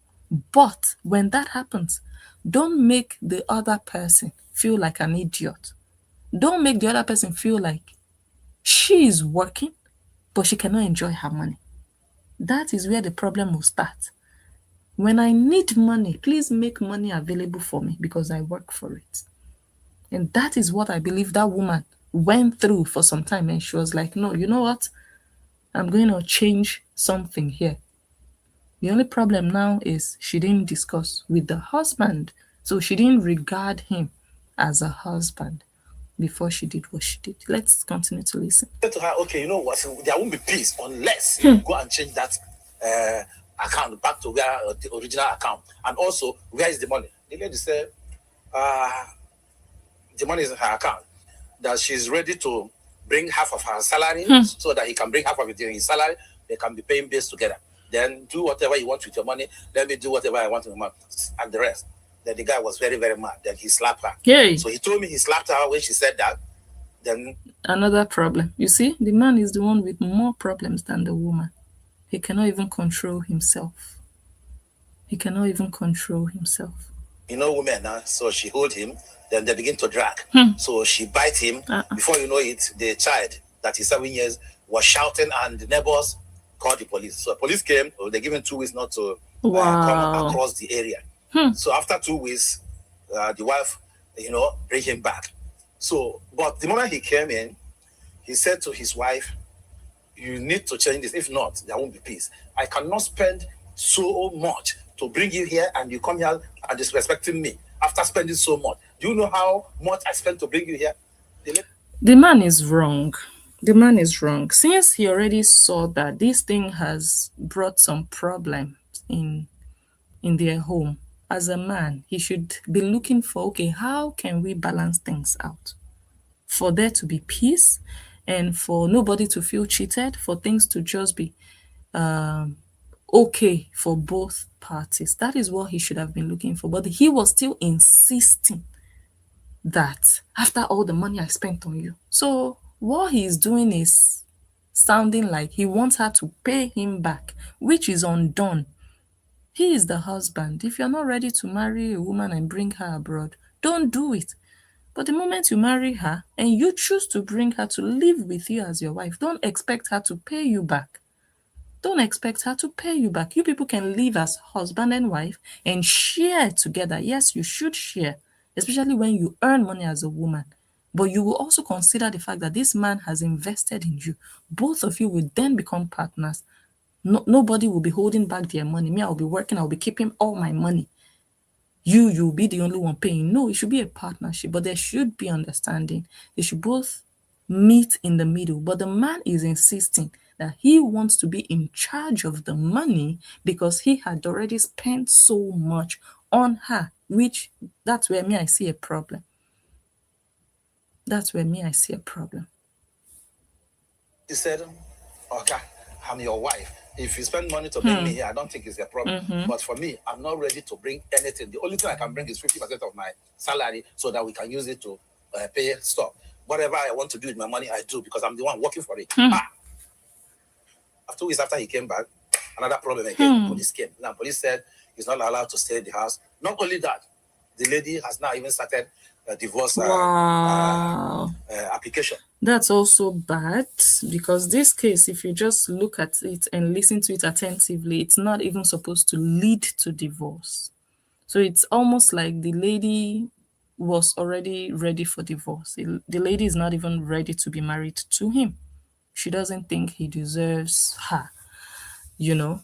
But when that happens, don't make the other person feel like an idiot. Don't make the other person feel like she is working but she cannot enjoy her money. That is where the problem will start. When I need money, please make money available for me because I work for it. And that is what I believe that woman went through for some time. And she was like, no, you know what? I'm going to change something here. The only problem now is she didn't discuss with the husband. So she didn't regard him as a husband before she did what she did. Let's continue to listen. I said to her, okay, you know what? There won't be peace unless you go and change that account back to where the original account. And also, where is the money? The lady said, the money is in her account. That she's ready to bring half of her salary so that he can bring half of it in his salary. They can be paying bills together. Then do whatever you want with your money. Let me do whatever I want with my money. And the rest. Then the guy was very, very mad. Then he slapped her. Yay. So he told me he slapped her when she said that. Then another problem. You see, the man is the one with more problems than the woman. He cannot even control himself. He cannot even control himself. You know women now, so she hold him, then they begin to drag. So she bite him. Before you know it, the child that is 7 years was shouting and the neighbors called the police. So the police came, they gave him 2 weeks not to come across the area. So after 2 weeks, the wife, bring him back. So, but the moment he came in, he said to his wife, you need to change this. If not, there won't be peace. I cannot spend so much to bring you here and you come here and disrespecting me after spending so much. Do you know how much I spent to bring you here? The man is wrong. The man is wrong. Since he already saw that this thing has brought some problems in their home, as a man, he should be looking for, okay, how can we balance things out? For there to be peace and for nobody to feel cheated, for things to just be okay for both parties. That is what he should have been looking for. But he was still insisting that after all the money I spent on you. So what he's doing is sounding like he wants her to pay him back, which is undone. He is the husband. If you're not ready to marry a woman and bring her abroad, don't do it. But the moment you marry her and you choose to bring her to live with you as your wife, don't expect her to pay you back. Don't expect her to pay you back. You people can live as husband and wife and share together. Yes, you should share, especially when you earn money as a woman. But you will also consider the fact that this man has invested in you. Both of you will then become partners. Nobody will be holding back their money. Me, I'll be working, I'll be keeping all my money. You'll be the only one paying. No, it should be a partnership, but there should be understanding. They should both meet in the middle. But the man is insisting that he wants to be in charge of the money because he had already spent so much on her, which that's where me I see a problem. That's where me I see a problem. He said, okay, I'm your wife. If you spend money to bring me here, I don't think it's a problem. But for me, I'm not ready to bring anything. The only thing I can bring is 50% of my salary so that we can use it to pay stuff. Whatever I want to do with my money, I do because I'm the one working for it. After 2 weeks after he came back, another problem again. Police came. Now, police said he's not allowed to stay in the house. Not only that, the lady has now even started a divorce application. That's also bad because this case, if you just look at it and listen to it attentively, it's not even supposed to lead to divorce. So it's almost like the lady was already ready for divorce. The lady is not even ready to be married to him. She doesn't think he deserves her,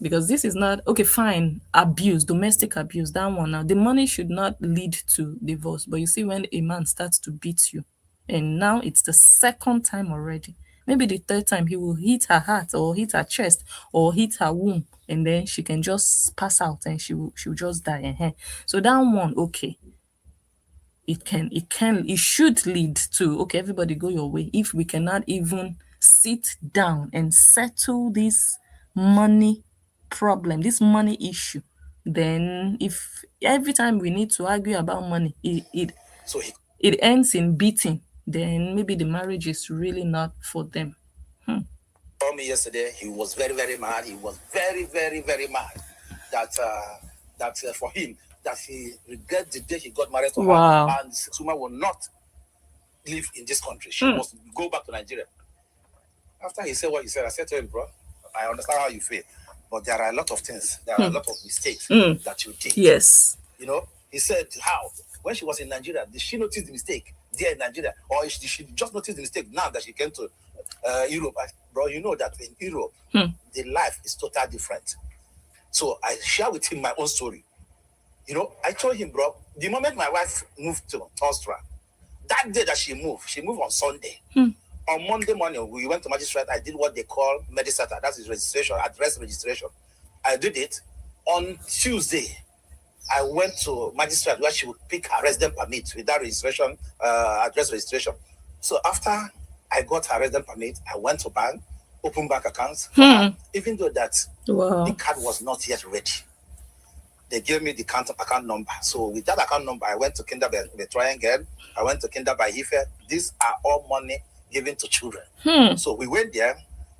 because this is not, okay, fine, abuse, domestic abuse, that one. Now, the money should not lead to divorce. But you see, when a man starts to beat you, and now it's the second time already, maybe the third time he will hit her heart or hit her chest or hit her womb, and then she can just pass out and she'll just die. So that one, okay, it should lead to, okay, everybody go your way. If we cannot even sit down and settle this money problem, this money issue, then if every time we need to argue about money, it ends in beating, then maybe the marriage is really not for them. Told me yesterday he was very, very mad. He was very, very, very mad that for him that he regrets the day he got married to her, and Suma will not live in this country. She must go back to Nigeria. After he said what he said, I said to him, bro, I understand how you feel, but there are a lot of things, there are a lot of mistakes that you did. Yes. You know, he said, how? When she was in Nigeria, did she notice the mistake there in Nigeria? Or did she just notice the mistake now that she came to Europe? Bro, you know that in Europe, the life is totally different. So I share with him my own story. You know, I told him, bro, the moment my wife moved to Austria, that day that she moved on Sunday. On Monday morning, we went to magistrate. I did what they call medicata. That's his registration, address registration. I did it. On Tuesday, I went to magistrate where she would pick her resident permit with that registration, address registration. So after I got her resident permit, I went to bank, open bank accounts for her, even though that the card was not yet ready. They gave me the account number. So with that account number, I went to Kinder by Triangle. I went to Kinder by Ife. These are all money given to children. So we went there.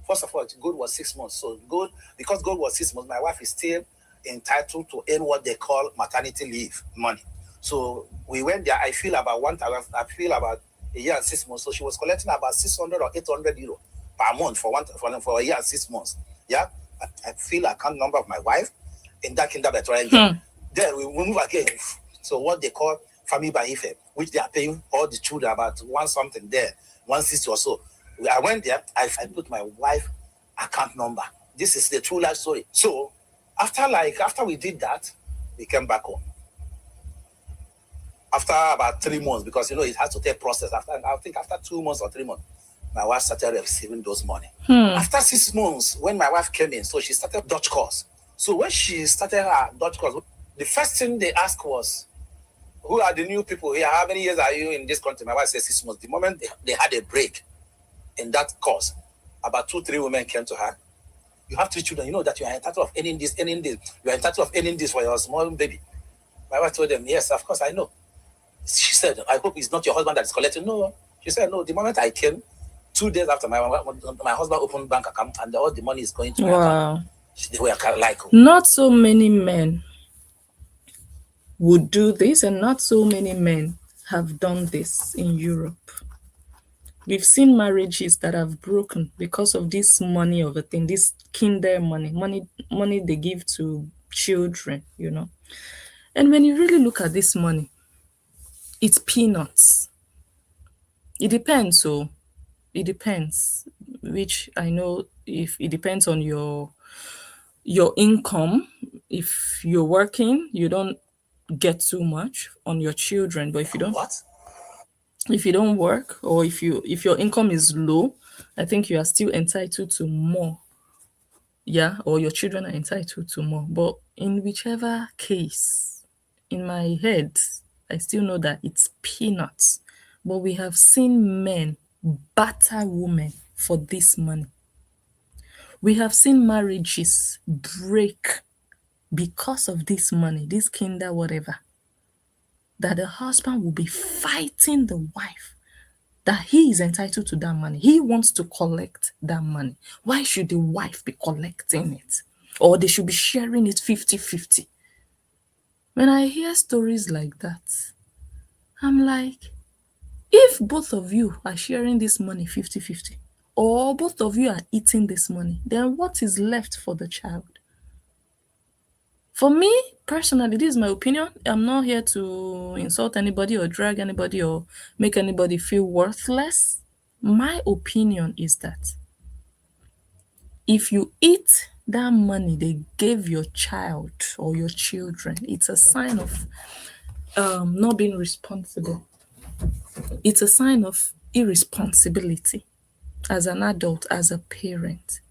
First of all, gold was 6 months. So because gold was 6 months, my wife is still entitled to earn what they call maternity leave money. So we went there. I feel about 1,000. I feel about a year and 6 months. So she was collecting about 600 or 800 euro per month for a year and 6 months. Yeah, I feel account number of my wife in that Kinder by Triangle. Then we move again. So what they call family by Ife, which they are paying all the children about one something there, 160 or so. I went there. I put my wife account number. This is the true life story. So after we did that, we came back home. After about 3 months, because it has to take process. After 2 months or 3 months, my wife started receiving those money. After 6 months, when my wife came in, so she started Dutch course. So when she started her Dutch course, the first thing they asked was, who are the new people here? How many years are you in this country? My wife said 6 months. The moment they had a break in that course, about 2-3 women came to her. You have 3 children. You know that you are entitled of earning this. You are entitled of earning this for your small baby. My wife told them, yes, of course, I know. She said, I hope it's not your husband that is collecting. No. She said, no. The moment I came, 2 days after, my husband opened bank account and all the money is going to my account. They were like, not so many men would do this, and not so many men have done this in Europe. We've seen marriages that have broken because of this money of a thing, this kinder money they give to children, And when you really look at this money, it's peanuts. It depends, it depends, which I know if it depends on your income. If you're working, you don't get too much on your children, but if you don't work, or if your income is low, I think you are still entitled to more. Yeah, or your children are entitled to more. But in whichever case, in my head, I still know that it's peanuts. But we have seen men batter women for this money. We have seen marriages break because of this money, this kinder whatever, that the husband will be fighting the wife that he is entitled to that money. He wants to collect that money. Why should the wife be collecting it? Or they should be sharing it 50-50. When I hear stories like that, I'm like, if both of you are sharing this money 50-50, or both of you are eating this money, then what is left for the child? For me, personally, this is my opinion. I'm not here to insult anybody or drag anybody or make anybody feel worthless. My opinion is that if you eat that money they gave your child or your children, it's a sign of not being responsible. It's a sign of irresponsibility as an adult, as a parent.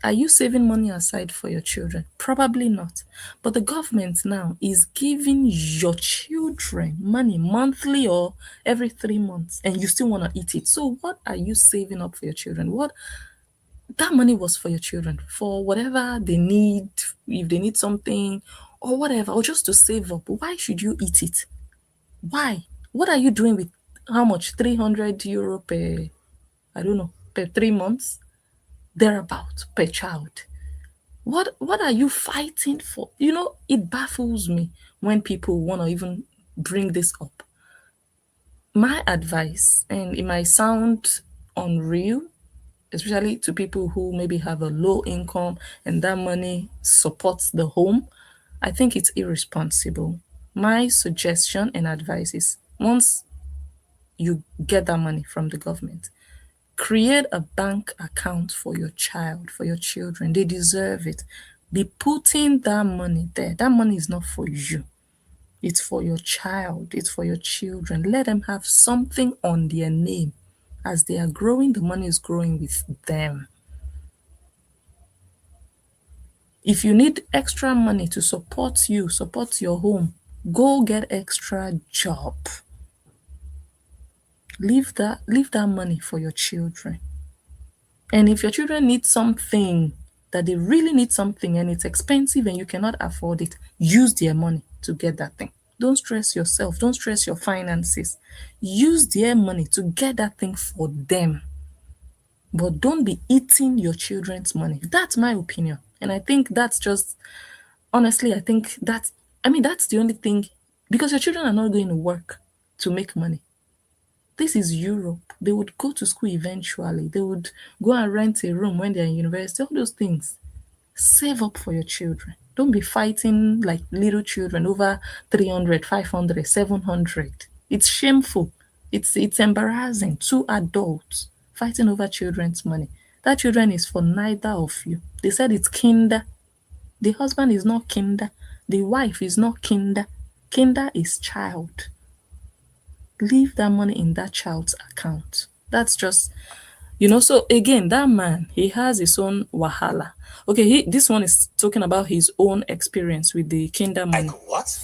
Are you saving money aside for your children? Probably not. But the government now is giving your children money monthly or every 3 months, and you still want to eat it. So what are you saving up for your children? That money was for your children, for whatever they need, if they need something or whatever, or just to save up. Why should you eat it? Why? What are you doing with how much? 300 euro per, I don't know, per 3 months? Thereabout per child. What are you fighting for? It baffles me when people want to even bring this up. My advice, and it might sound unreal, especially to people who maybe have a low income and that money supports the home, I think it's irresponsible. My suggestion and advice is once you get that money from the government, create a bank account for your child, for your children. They deserve it. Be putting that money there. That money is not for you. It's for your child. It's for your children. Let them have something on their name. As they are growing, the money is growing with them. If you need extra money to support you, support your home, go get extra job. Leave that money for your children. And if your children need something, that they really need something and it's expensive and you cannot afford it, use their money to get that thing. Don't stress yourself. Don't stress your finances. Use their money to get that thing for them. But don't be eating your children's money. That's my opinion. And I think that's just, honestly, I think that's the only thing, because your children are not going to work to make money. This is Europe. They would go to school eventually. They would go and rent a room when they're in university, all those things. Save up for your children. Don't be fighting like little children over 300, 500, 700. It's shameful. It's embarrassing. Two adults fighting over children's money. That children is for neither of you. They said it's kinder. The husband is not kinder. The wife is not kinder. Kinder is child. Leave that money in that child's account. That's just, so again, that man, he has his own wahala. Okay, this one is talking about his own experience with the kinder money. Like what?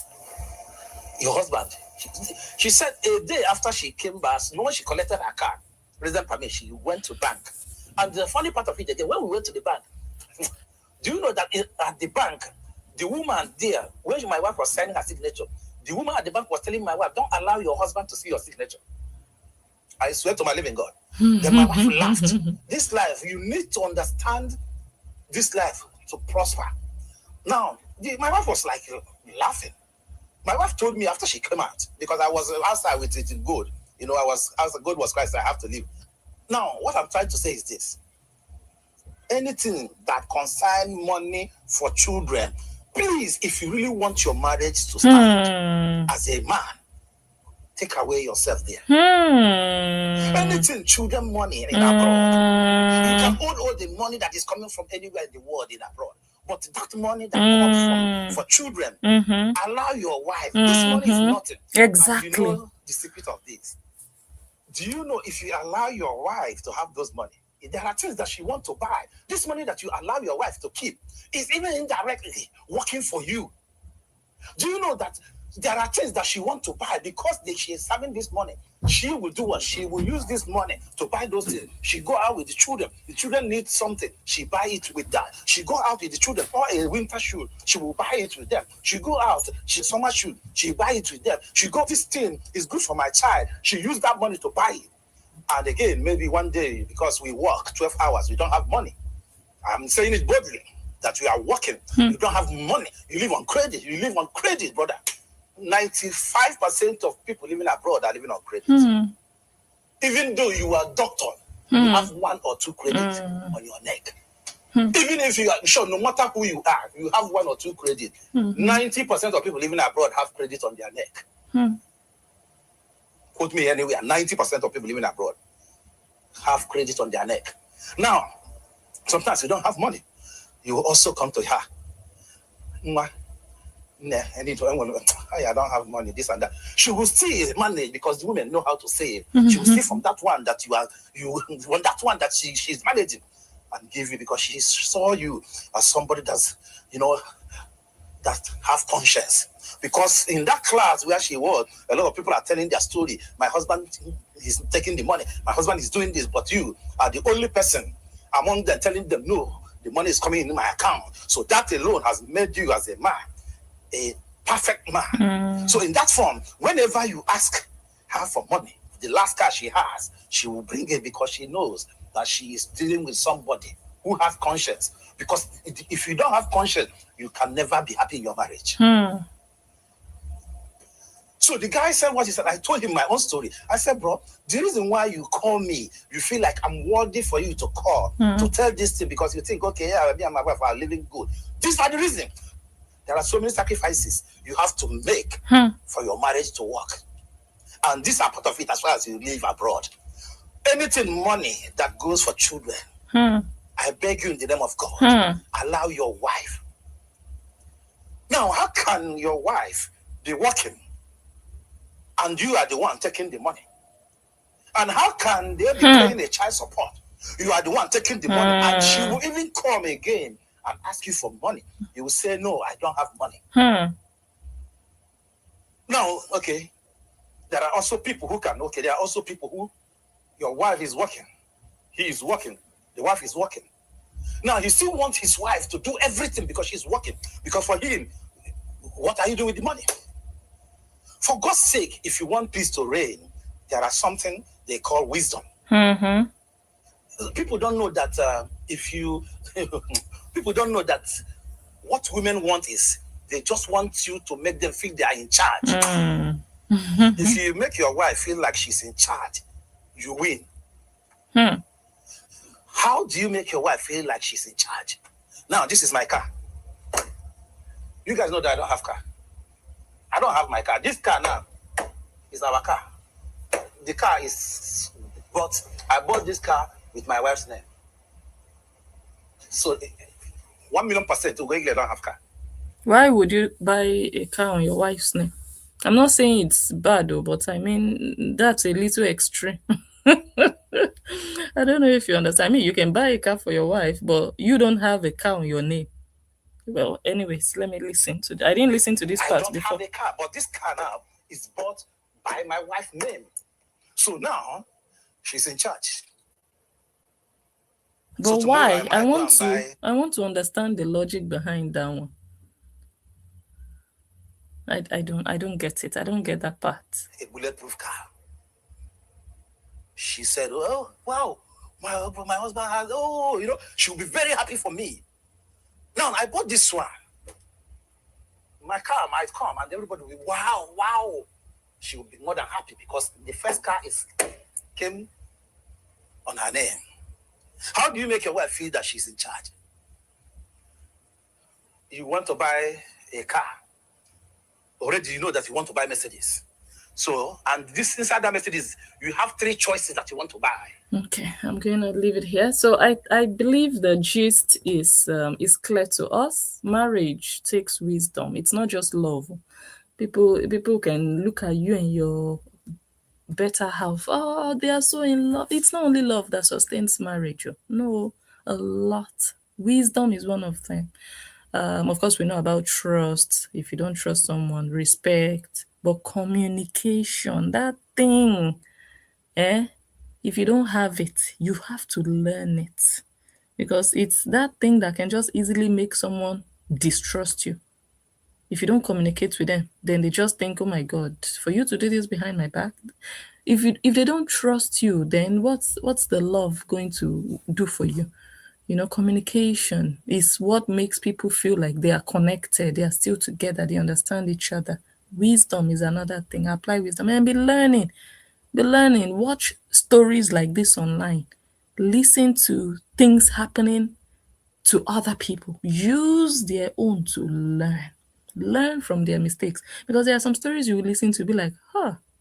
Your husband? She said a day after she came back, when she collected her car, resident permit, she went to bank. And the funny part of it again, when we went to the bank, do you know that at the bank, the woman there, when my wife was signing her signature, the woman at the bank was telling my wife, don't allow your husband to see your signature. I swear to my living God. Then my wife laughed. This life, you need to understand this life to prosper. Now, my wife was like laughing. My wife told me after she came out, because I was outside with it in gold. As the gold was Christ, I have to leave. Now, what I'm trying to say is this. Anything that concerns money for children, please, if you really want your marriage to stand as a man, take away yourself there. Anything children money in abroad, you can hold all the money that is coming from anywhere in the world in abroad. But that money that comes for children, allow your wife. This money is nothing. Exactly. And you know the secret of this. Do you know if you allow your wife to have those money, there are things that she wants to buy. This money that you allow your wife to keep is even indirectly working for you. Do you know that there are things that she wants to buy because she is having this money? She will do what? She will use this money to buy those things. She go out with the children. The children need something. She buy it with that. She go out with the children for a winter shoe. She will buy it with them. She go out. She summer shoe. She buy it with them. She go, this thing is good for my child. She use that money to buy it. And again, maybe one day, because we work 12 hours, we don't have money. I'm saying it boldly, that we are working. You don't have money. You live on credit. You live on credit, brother. 95% of people living abroad are living on credit. Even though you are a doctor, you have 1 or 2 credits on your neck. Even if you are sure, no matter who you are, you have 1 or 2 credits. 90% of people living abroad have credit on their neck. Quote me anywhere. 90% of people living abroad have credit on their neck. Now, sometimes you don't have money. You will also come to her. I don't have money, this and that. She will still manage because the women know how to save. She will steal from that one that that one that she's managing and give you because she saw you as somebody that's, that have conscience. Because in that class where she was, a lot of people are telling their story. My husband is taking the money. My husband is doing this, but you are the only person among them telling them, no, the money is coming in my account. So that alone has made you as a man a perfect man. So in that form, whenever you ask her for money, the last car she has, she will bring it because she knows that she is dealing with somebody who has conscience. Because if you don't have conscience, you can never be happy in your marriage. So the guy said what he said. I told him my own story. I said, bro, the reason why you call me, you feel like I'm worthy for you to call, to tell this thing, because you think, okay, yeah, me and my wife are living good. These are the reason. There are so many sacrifices you have to make for your marriage to work. And these are part of it as far as you live abroad. Anything money that goes for children, I beg you in the name of God, allow your wife. Now, how can your wife be working and you are the one taking the money? And how can they be paying a child support? You are the one taking the money, and she will even come again and ask you for money. You will say, no, I don't have money. Now, okay, there are also people who can, okay, there are also people who, your wife is working. He is working. The wife is working. Now, he still wants his wife to do everything because she's working. Because for him, what are you doing with the money? For God's sake, if you want peace to reign, there are something they call wisdom. People don't know that people don't know that what women want is they just want you to make them feel they are in charge. If you make your wife feel like she's in charge, you win. How do you make your wife feel like she's in charge? Now, this is my car. You guys know that I don't have car. I don't have my car. This car now is our car. The car is bought. I bought this car with my wife's name. So 1,000,000% Ugo Eaglet don't have car. Why would you buy a car on your wife's name? I'm not saying it's bad though, but I mean, that's a little extreme. I don't know if you understand. I mean, you can buy a car for your wife, but you don't have a car on your name. Well, anyways, let me listen to I didn't listen to this I part don't before. have a car, but this car now is bought by my wife's name. So now she's in charge. But So why? I want to understand the logic behind that one. I don't get it. I don't get that part. A bulletproof car. She said, oh, wow, my husband has, she'll be very happy for me. Now, I bought this one. My car might come and everybody will be, wow. She will be more than happy because the first car came on her name. How do you make your wife feel that she's in charge? You want to buy a car. Already you know that you want to buy Mercedes. So, and this inside that Mercedes, you have 3 choices that you want to buy. Okay, I'm going to leave it here. So I believe the gist is clear to us. Marriage takes wisdom. It's not just love. People can look at you and your better half. Oh, they are so in love. It's not only love that sustains marriage. No, a lot. Wisdom is one of them. Of course, we know about trust. If you don't trust someone, respect. But communication, that thing, if you don't have it, you have to learn it. Because it's that thing that can just easily make someone distrust you. If you don't communicate with them, then they just think, oh my God, for you to do this behind my back. If they don't trust you, then what's the love going to do for you? Communication is what makes people feel like they are connected, they are still together, they understand each other. Wisdom is another thing. Apply wisdom and be learning. Watch stories like this online. Listen to things happening to other people. Use their own to learn from their mistakes, because there are some stories you will listen to be like,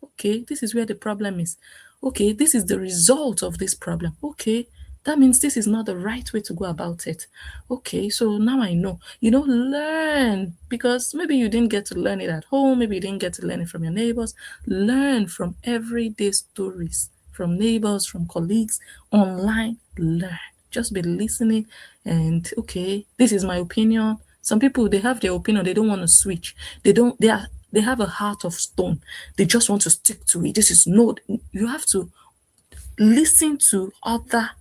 okay, this is where the problem is. Okay, this is the result of this problem. Okay, that means this is not the right way to go about it. Okay, so now I know. Learn, because maybe you didn't get to learn it at home, maybe you didn't get to learn it from your neighbors. Learn from everyday stories, from neighbors, from colleagues, online. Learn. Just be listening and, okay, this is my opinion. Some people, they have their opinion, they don't want to switch. They have a heart of stone. They just want to stick to it. You have to listen to other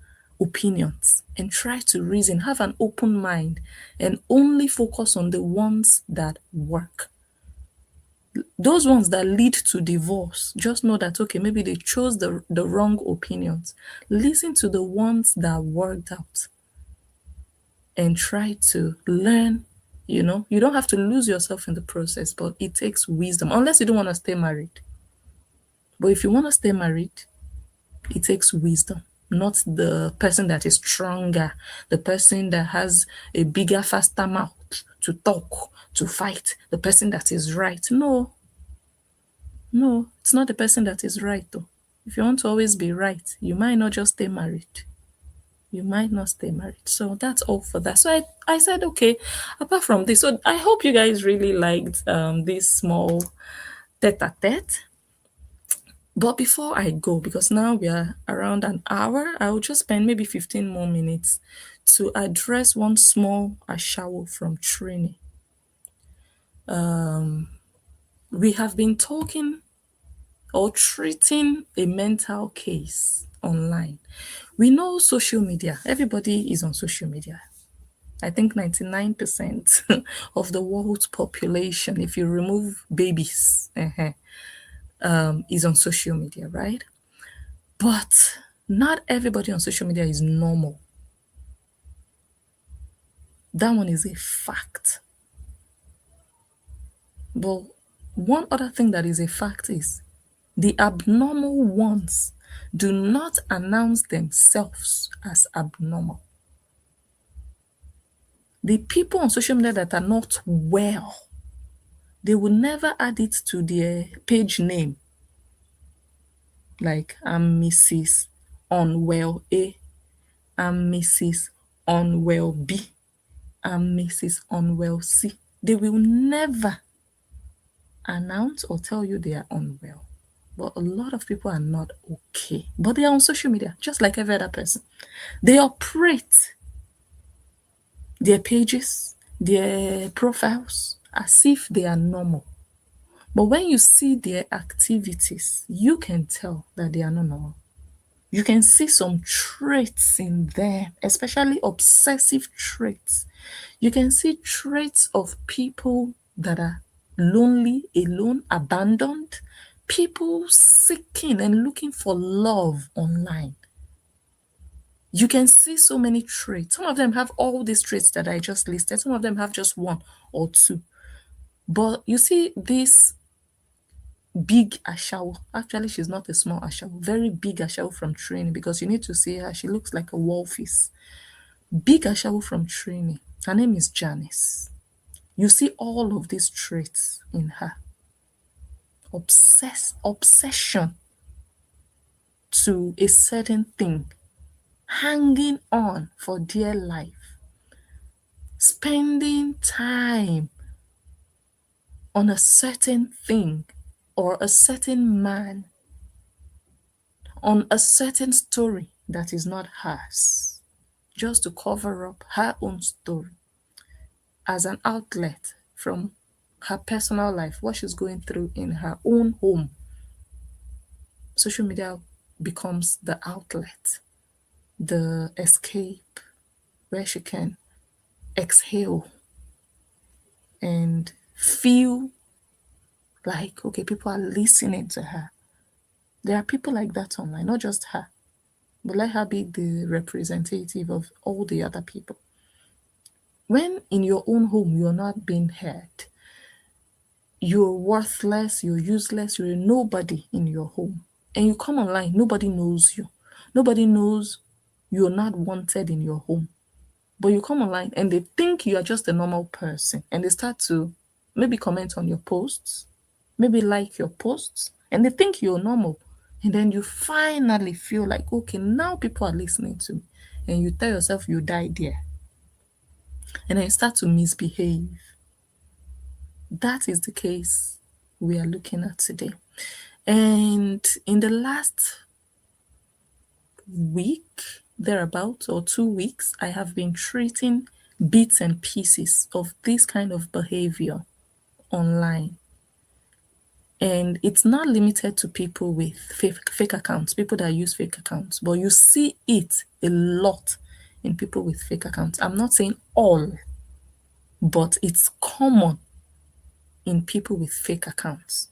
opinions and try to reason, have an open mind, and only focus on the ones that work. Those ones that lead to divorce, just know that, okay, maybe they chose the wrong opinions. Listen to the ones that worked out and try to learn, You know, you don't have to lose yourself in the process, but it takes wisdom, unless you don't want to stay married. But if you want to stay married, it takes wisdom, not the person that is stronger, the person that has a bigger, faster mouth to talk, to fight, the person that is right. No, no, it's not the person that is right, though. If you want to always be right, you might not just stay married. You might not stay married. So that's all for that. So I said, okay, apart from this, so I hope you guys really liked this small tete-a-tete. But before I go, because now we are around an hour, I will just spend maybe 15 more minutes to address one small ashawo from Trini. We have been talking or treating a mental case online. We know social media, everybody is on social media. I think 99% of the world's population, if you remove babies, is on social media, right? But not everybody on social media is normal. That one is a fact. But one other thing that is a fact is the abnormal ones do not announce themselves as abnormal. The people on social media that are not well, they will never add it to their page name. Like, I'm Mrs. Unwell A, I'm Mrs. Unwell B, I'm Mrs. Unwell C. They will never announce or tell you they are unwell. But a lot of people are not okay. But they are on social media, just like every other person. They operate their pages, their profiles, as if they are normal. But when you see their activities, you can tell that they are not normal. You can see some traits in them, especially obsessive traits. You can see traits of people that are lonely, alone, abandoned, people seeking and looking for love online. You can see so many traits. Some of them have all these traits that I just listed. Some of them have just one or two. But you see this big ashawo. Actually, she's not a small ashawo. Very big ashawo from Trini, because you need to see her. She looks like a wolfish. Big ashawo from Trini. Her name is Janice. You see all of these traits in her. Obsession to a certain thing, hanging on for dear life, spending time on a certain thing or a certain man, on a certain story that is not hers, just to cover up her own story as an outlet from her personal life, what she's going through in her own home. Social media becomes the outlet, the escape, where she can exhale and feel like, okay, people are listening to her. There are people like that online, not just her, but let her be the representative of all the other people. When in your own home you're not being heard, you're worthless, you're useless, you're a nobody in your home, and you come online, nobody knows you. Nobody knows you're not wanted in your home. But you come online and they think you are just a normal person, and they start to maybe comment on your posts, maybe like your posts, and they think you're normal. And then you finally feel like, okay, now people are listening to me. And you tell yourself you died there. And then you start to misbehave. That is the case we are looking at today. And in the last week, thereabout, or 2 weeks, I have been treating bits and pieces of this kind of behavior online. And it's not limited to people with fake accounts, people that use fake accounts, but you see it a lot in people with fake accounts. I'm not saying all, but it's common in people with fake accounts.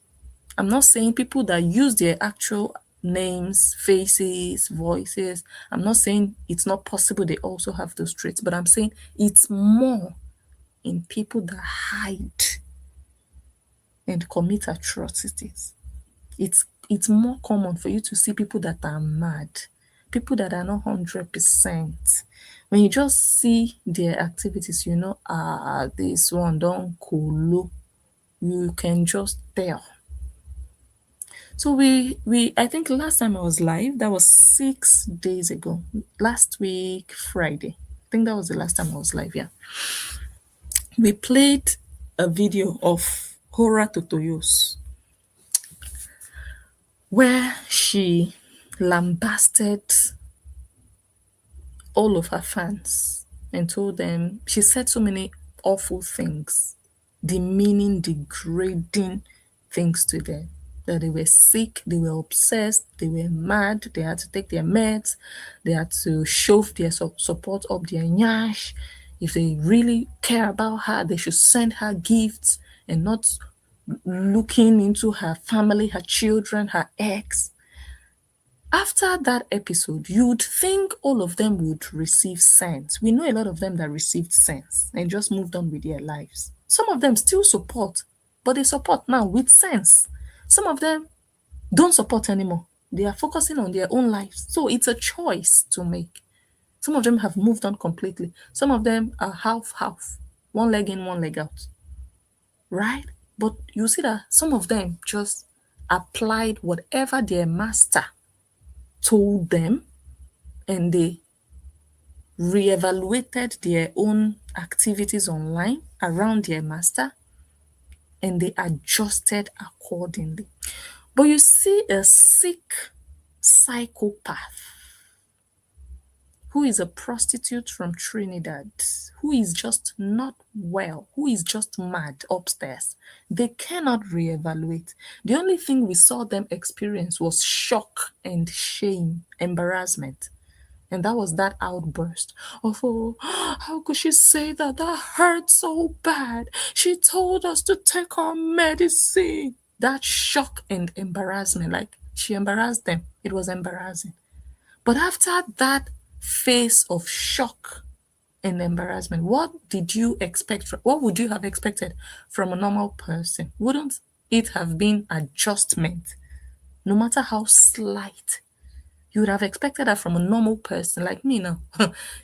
I'm not saying people that use their actual names, faces, voices. I'm not saying it's not possible they also have those traits, but I'm saying it's more in people that hide and commit atrocities. It's more common for you to see people that are mad, people that are not 100%. When you just see their activities, you know, this one don't cool. You can just tell. So we I think last time I was live, that was 6 days ago. Last week, Friday. I think that was the last time I was live, yeah. We played a video of Hora Totoyos where she lambasted all of her fans and told them, she said so many awful things, demeaning, degrading things to them. That they were sick, they were obsessed, they were mad, they had to take their meds, they had to shove their support up their nyash. If they really care about her, they should send her gifts and not looking into her family, her children, her ex. After that episode, you'd think all of them would receive sense. We know a lot of them that received sense and just moved on with their lives. Some of them still support, but they support now with sense. Some of them don't support anymore. They are focusing on their own lives. So it's a choice to make. Some of them have moved on completely. Some of them are half, one leg in, one leg out. Right? But you see that some of them just applied whatever their master told them, and they reevaluated their own activities online around their master, and they adjusted accordingly. But you see a sick psychopath who is a prostitute from Trinidad, who is just not well, who is just mad upstairs. They cannot reevaluate. The only thing we saw them experience was shock and shame, embarrassment. And that was that outburst of, oh, how could she say that? That hurt so bad. She told us to take our medicine. That shock and embarrassment, like she embarrassed them. It was embarrassing. But after that phase of shock and embarrassment, what did you expect? What would you have expected from a normal person? Wouldn't it have been adjustment, no matter how slight? You would have expected that from a normal person like me now.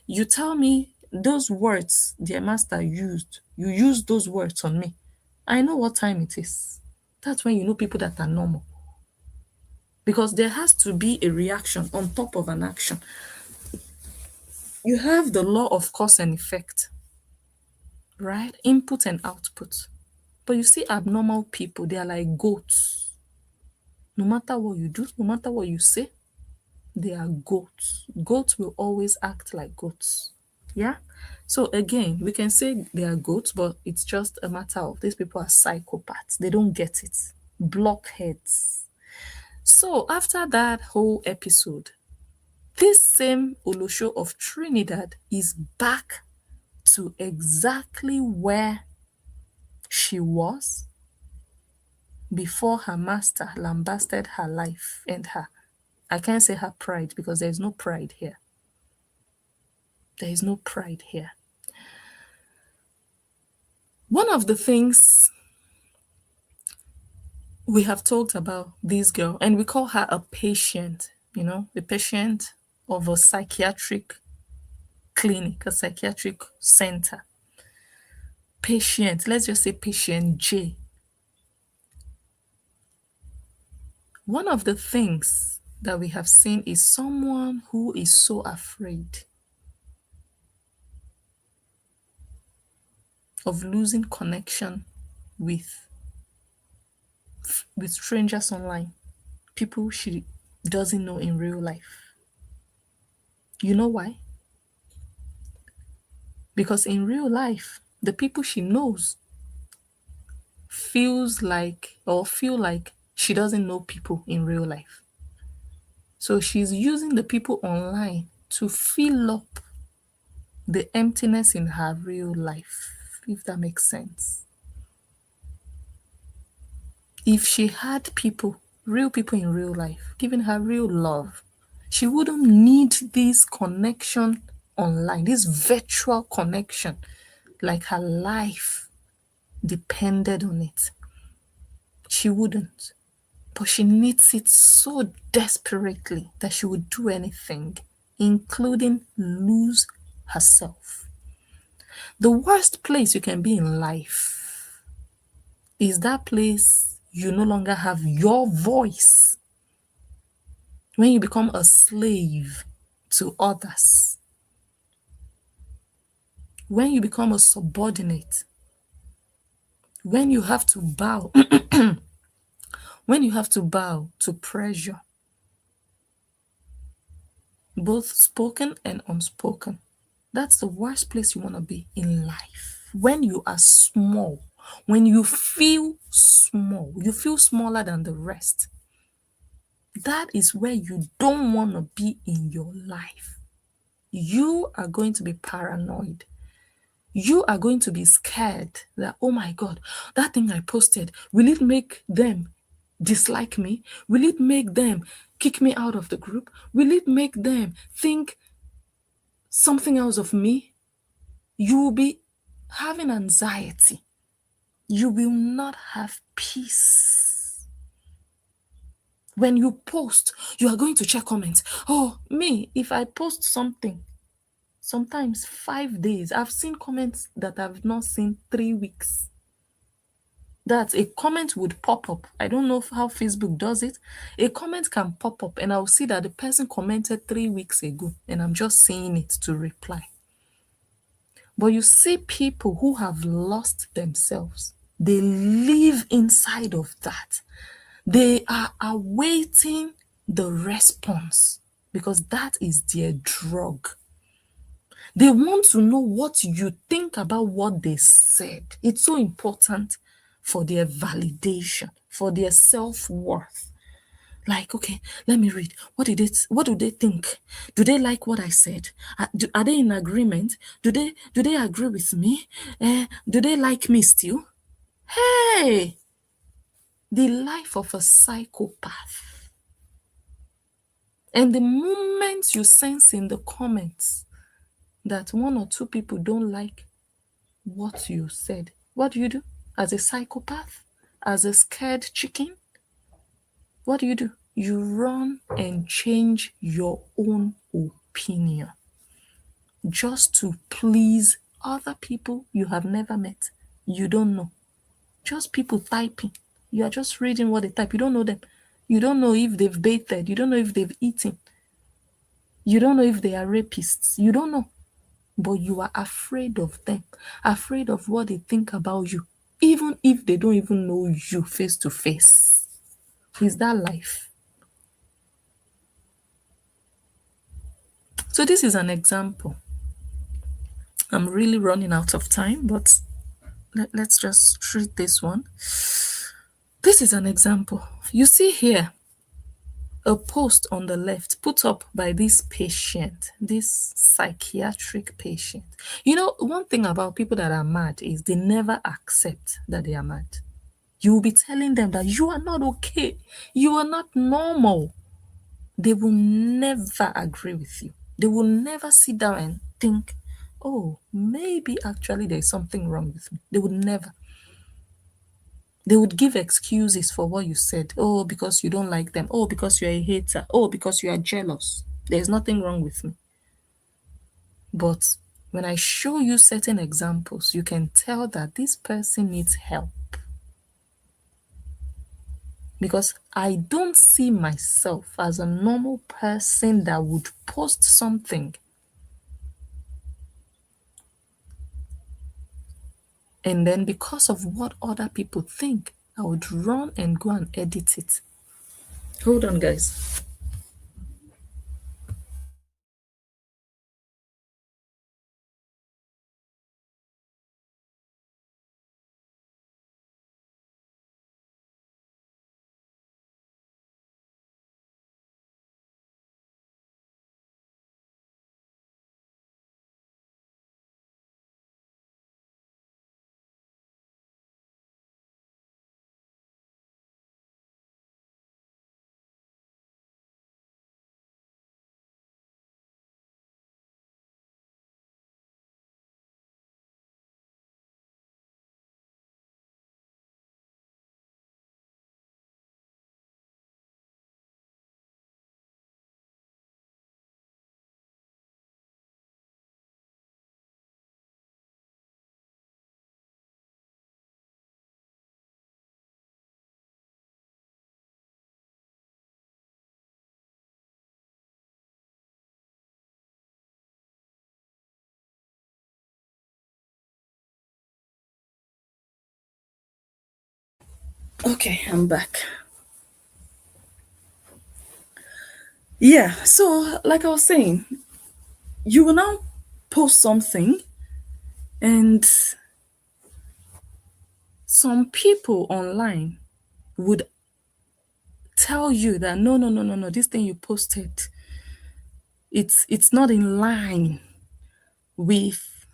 You tell me those words their master used, you use those words on me. I know what time it is. That's when you know people that are normal. Because there has to be a reaction on top of an action. You have the law of cause and effect, right? Input and output. But you see abnormal people, they are like goats. No matter what you do, no matter what you say, they are goats. Goats will always act like goats. Yeah? So again, we can say they are goats, but it's just a matter of these people are psychopaths. They don't get it. Blockheads. So after that whole episode, this same Olosho of Trinidad is back to exactly where she was before her master lambasted her life and her. I can't say her pride because there is no pride here. There is no pride here. One of the things we have talked about this girl, and we call her a patient, a patient of a psychiatric clinic, a psychiatric center. Patient, let's just say patient J. One of the things that we have seen is someone who is so afraid of losing connection with strangers online, people she doesn't know in real life. You know why? Because in real life, the people she knows feel like she doesn't know people in real life. So she's using the people online to fill up the emptiness in her real life, if that makes sense. If she had people, real people in real life, giving her real love, she wouldn't need this connection online, this virtual connection. like her life depended on it, she wouldn't. But she needs it so desperately that she would do anything, including lose herself. The worst place you can be in life is that place you no longer have your voice. When you become a slave to others, when you become a subordinate, when you have to bow, when you have to bow to pressure, both spoken and unspoken. That's the worst place you want to be in life. When you are small, when you feel small, you feel smaller than the rest. That is where you don't want to be in your life. You are going to be paranoid. You are going to be scared that, oh my God, that thing I posted, will it make them dislike me? Will it make them kick me out of the group? Will it make them think something else of me? You will be having anxiety. You will not have peace. When you post, you are going to check comments. Oh, me, if I post something, sometimes 5 days, I've seen comments that I've not seen 3 weeks. That a comment would pop up. I don't know how Facebook does it. A comment can pop up and I'll see that the person commented 3 weeks ago and I'm just seeing it to reply. But you see people who have lost themselves, they live inside of that. They are awaiting the response because that is their drug. They want to know what you think about what they said. It's so important for their validation, for their self-worth. Like, okay, let me read. What do they think? Do they like what I said? Are they in agreement? Do they agree with me? Do they like me still? Hey, the life of a psychopath. And the moment you sense in the comments that 1 or 2 people don't like what you said, what do? As a psychopath? As a scared chicken? What do? You run and change your own opinion just to please other people you have never met. You don't know. Just people typing. You are just reading what they type. You don't know them. You don't know if they've bathed. You don't know if they've eaten. You don't know if they are rapists. You don't know. But you are afraid of them. Afraid of what they think about you. Even if they don't even know you face to face. Is that life? So this is an example. I'm really running out of time, but let's just treat this one. This is an example. You see here a post on the left put up by this patient, this psychiatric patient. You know, one thing about people that are mad is they never accept that they are mad. You will be telling them that you are not okay. You are not normal. They will never agree with you. They will never sit down and think, oh, maybe actually there's something wrong with me. They would never. They would give excuses for what you said. Oh, because you don't like them. Oh, because you're a hater. Oh, because you are jealous. There's nothing wrong with me. But when I show you certain examples, you can tell that this person needs help. Because I don't see myself as a normal person that would post something and then because of what other people think, I would run and go and edit it. Hold on, guys. Okay, I'm back. Yeah, so like I was saying, you will now post something, and some people online would tell you that no, no, no, no, no, this thing you posted, it's not in line with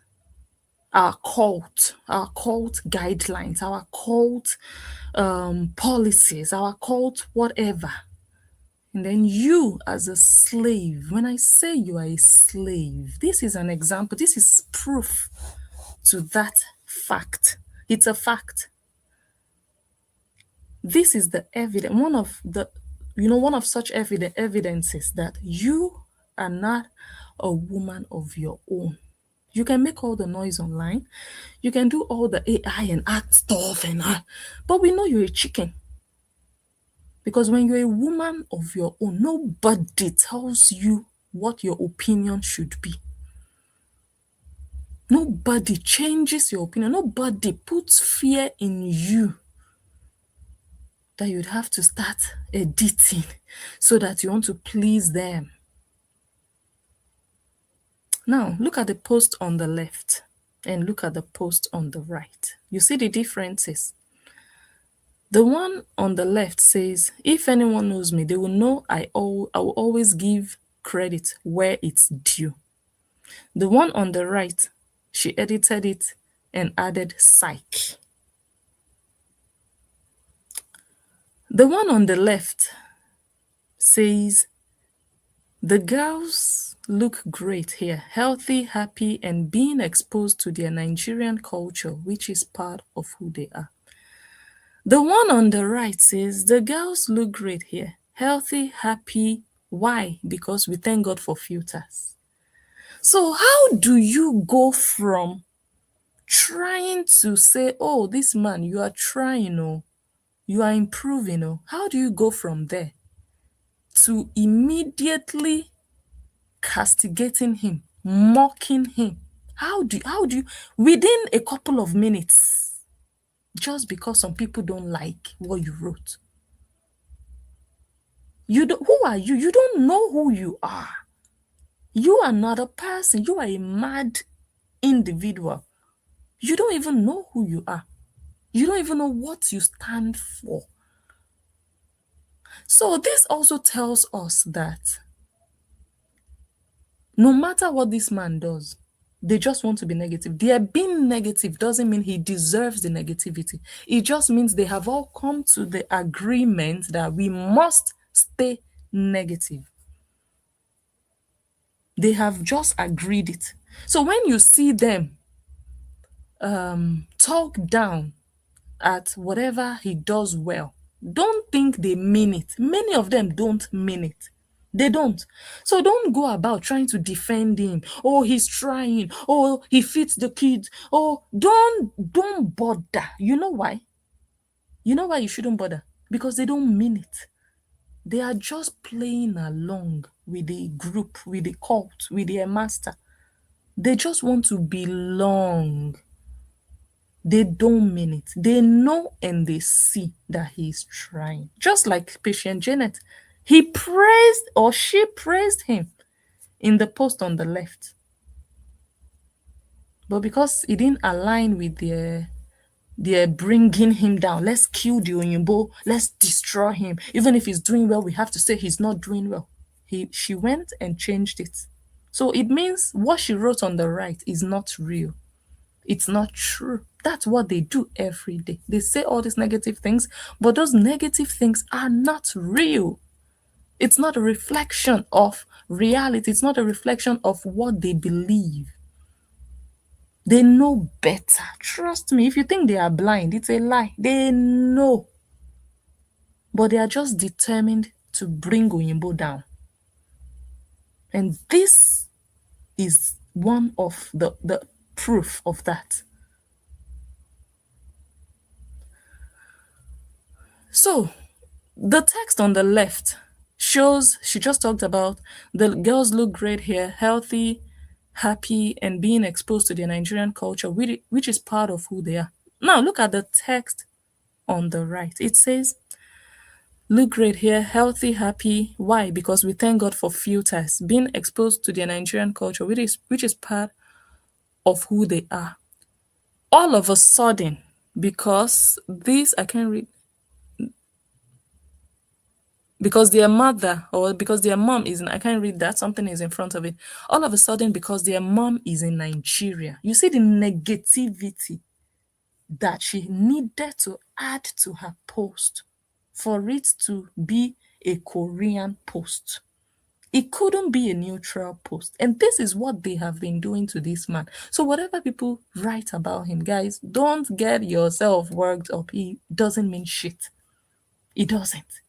our cult guidelines, our cult policies, our cult whatever. And then you, as a slave, when I say you are a slave, this is an example, this is proof to that fact. It's a fact. This is the evidence, one of such evidences that you are not a woman of your own. You can make all the noise online, you can do all the AI and act stuff but we know you're a chicken. Because when you're a woman of your own, nobody tells you what your opinion should be. Nobody changes your opinion. Nobody puts fear in you that you'd have to start editing so that you want to please them. Now, look at the post on the left and look at the post on the right. You see the differences. The one on the left says, if anyone knows me, they will know I will always give credit where it's due. The one on the right, she edited it and added psych. The one on the left says, the girls look great here, healthy, happy, and being exposed to their Nigerian culture, which is part of who they are. The one on the right says, the girls look great here, healthy, happy. Why? Because we thank God for filters. So how do you go from trying to say, oh, this man, you are trying, oh, you are improving, oh, how do you go from there to immediately castigating him, mocking him? How do you, within a couple of minutes, just because some people don't like what you wrote? Who are you? You don't know who you are. You are not a person. You are a mad individual. You don't even know who you are. You don't even know what you stand for. So this also tells us that no matter what this man does, they just want to be negative. Their being negative doesn't mean he deserves the negativity. It just means they have all come to the agreement that we must stay negative. They have just agreed it. So when you see them talk down at whatever he does well, don't think they mean it. Many of them don't mean it. They don't. So don't go about trying to defend him. Oh, he's trying. Oh, he feeds the kids. Oh, don't bother. You know why? You know why you shouldn't bother? Because they don't mean it. They are just playing along with the group, with the cult, with their master. They just want to belong. They don't mean it. They know and they see that he's trying. Just like patient Janet. He praised or she praised him in the post on the left. But because it didn't align with their bringing him down, let's kill the Oyinbo, let's destroy him. Even if he's doing well, we have to say he's not doing well. She went and changed it. So it means what she wrote on the right is not real. It's not true. That's what they do every day. They say all these negative things, but those negative things are not real. It's not a reflection of reality. It's not a reflection of what they believe. They know better. Trust me, if you think they are blind, it's a lie. They know. But they are just determined to bring Oyinbo down. And this is one of the proof of that. So, the text on the left shows, she just talked about the girls look great here, healthy, happy, and being exposed to their Nigerian culture, which is part of who they are. Now, look at the text on the right. It says, look great here, healthy, happy. Why? Because we thank God for filters, being exposed to their Nigerian culture, which is part of who they are. All of a sudden, because this I can't read, because their mother or because their mom is in, I can't read that, something is in front of it. All of a sudden, because their mom is in Nigeria, you see the negativity that she needed to add to her post for it to be a Korean post. It couldn't be a neutral post. And this is what they have been doing to this man. So whatever people write about him, guys, don't get yourself worked up. He doesn't mean shit. It doesn't.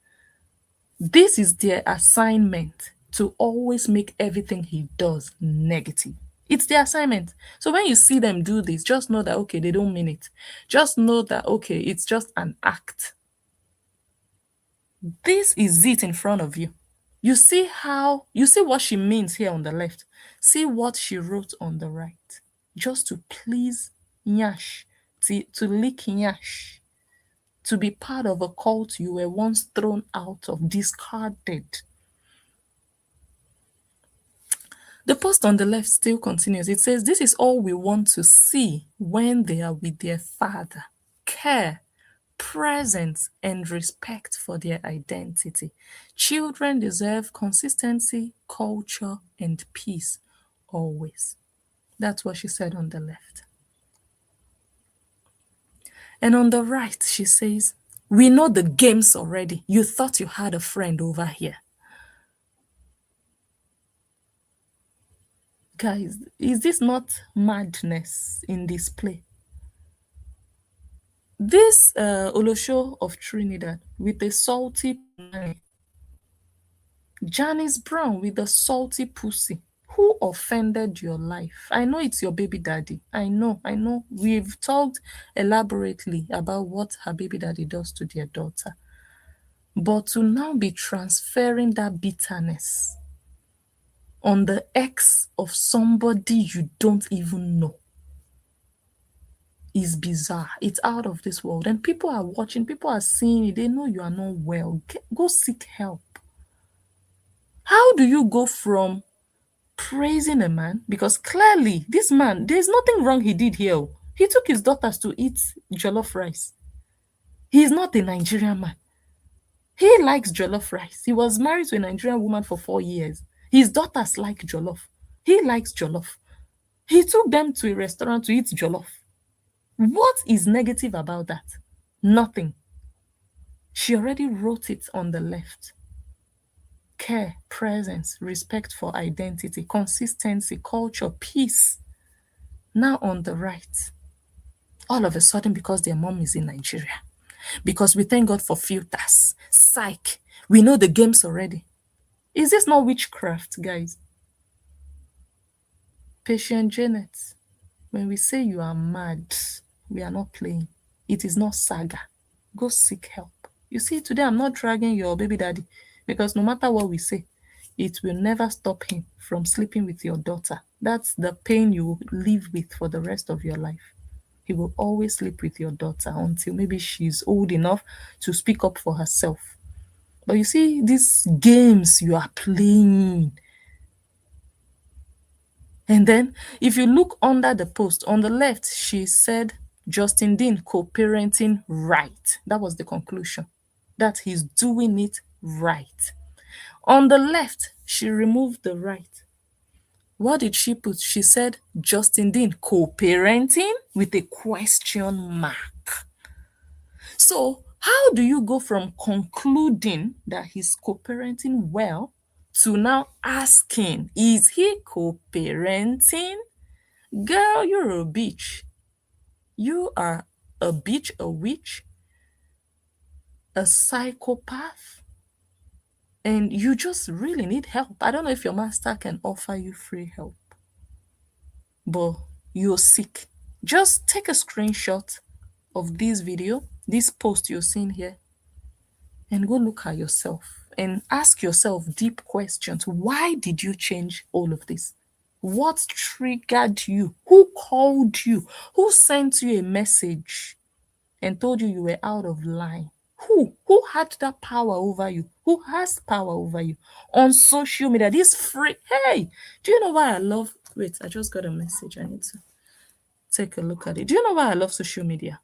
This is their assignment, to always make everything he does negative. It's their assignment. So when you see them do this, just know that, okay, they don't mean it. Just know that, okay, it's just an act. This is it in front of you. You see what she means here on the left. See what she wrote on the right. Just to please Nyash, to lick Nyash, to be part of a cult you were once thrown out of, discarded. The post on the left still continues. It says, this is all we want to see when they are with their father. Care, presence, and respect for their identity. Children deserve consistency, culture, and peace always. That's what she said on the left. And on the right, she says, we know the games already. You thought you had a friend over here. Guys, is this not madness in display? This Olosho of Trinidad with a salty Janice Brown with a salty pussy. Who offended your life? I know it's your baby daddy. I know. We've talked elaborately about what her baby daddy does to their daughter. But to now be transferring that bitterness on the ex of somebody you don't even know is bizarre. It's out of this world. And people are watching, people are seeing it. They know you are not well. Go seek help. How do you go from praising a man? Because clearly, this man, there's nothing wrong he did here. He took his daughters to eat jollof rice. He's not a Nigerian man. He likes jollof rice. He was married to a Nigerian woman for 4 years. His daughters like jollof. He likes jollof. He took them to a restaurant to eat jollof. What is negative about that? Nothing. She already wrote it on the left. Care, presence, respect for identity, consistency, culture, peace. Now on the right. All of a sudden, because their mom is in Nigeria. Because we thank God for filters. Psych. We know the games already. Is this not witchcraft, guys? Patient Janet, when we say you are mad, we are not playing. It is not saga. Go seek help. You see, today I'm not dragging your baby daddy, because no matter what we say, it will never stop him from sleeping with your daughter. That's the pain you will live with for the rest of your life. He will always sleep with your daughter until maybe she's old enough to speak up for herself. But you see, these games you are playing. And then, if you look under the post, on the left, she said, Justin Dean co-parenting right. That was the conclusion, that he's doing it right. On the left, she removed the right. What did she put? She said, Justin Dean co-parenting with a question mark. So, how do you go from concluding that he's co-parenting well to now asking, is he co-parenting? Girl, you're a bitch. You are a bitch, a witch, a psychopath, and you just really need help. I don't know if your master can offer you free help, but you're sick. Just take a screenshot of this video, this post you're seeing here, and go look at yourself and ask yourself deep questions. Why did you change all of this? What triggered you? Who called you? Who sent you a message? and told you you were out of line? Who had that power over you? Who has power over you on social media? This free. Hey, do you know why I love? Wait, I just got a message. I need to take a look at it. Do you know why I love social media?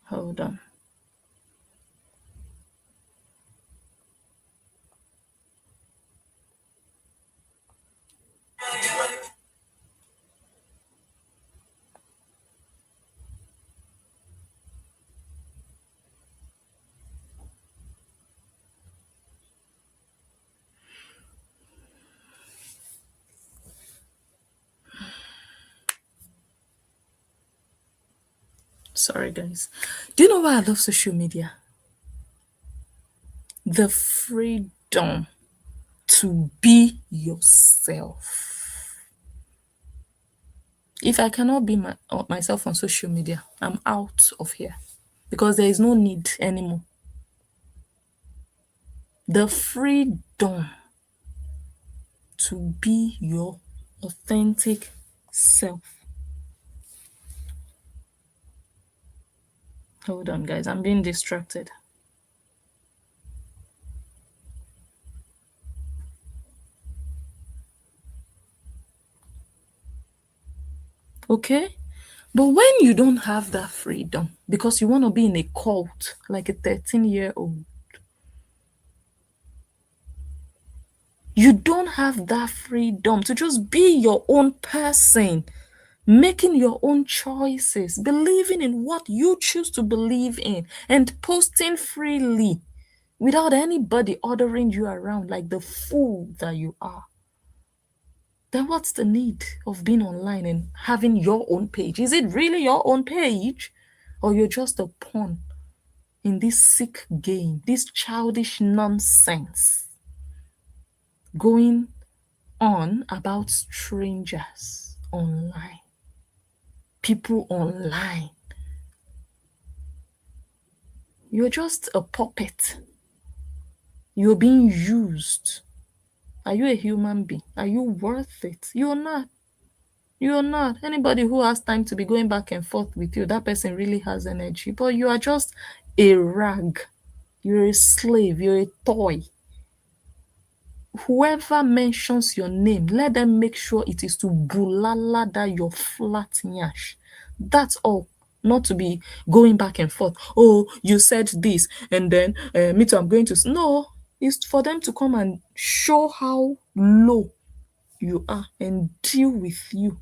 Hold on. Sorry, guys. Do you know why I love social media? The freedom to be yourself. If I cannot be myself on social media, I'm out of here because there is no need anymore. The freedom to be your authentic self. Hold on, guys. I'm being distracted. Okay? But when you don't have that freedom because you want to be in a cult like a 13-year-old, you don't have that freedom to just be your own person, making your own choices, believing in what you choose to believe in, and posting freely without anybody ordering you around like the fool that you are. Then what's the need of being online and having your own page? Is it really your own page? Or you're just a pawn in this sick game, this childish nonsense going on about strangers online, people online? You're just a puppet. You're being used. Are you a human being? Are you worth it? You're not. You're not. Anybody who has time to be going back and forth with you, that person really has energy. But you are just a rag. You're a slave. You're a toy. Whoever mentions your name, let them make sure it is to bulala that your flat nyash. That's all. Not to be going back and forth. Oh, you said this, and then me too, I'm going to. No, it's for them to come and show how low you are and deal with you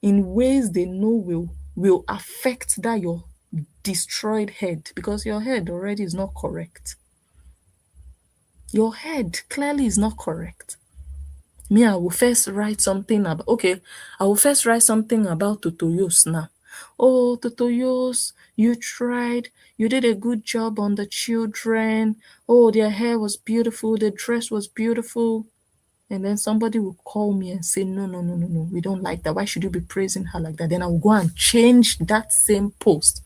in ways they know will affect that your destroyed head, because your head already is not correct. Your head clearly is not correct. Me, I will first write something about, okay, I will first write something about Totoyos now. Oh, Totoyos, you tried, you did a good job on the children. Oh, their hair was beautiful, the dress was beautiful. And then somebody will call me and say, no, no, no, no, no, we don't like that. Why should you be praising her like that? Then I'll go and change that same post.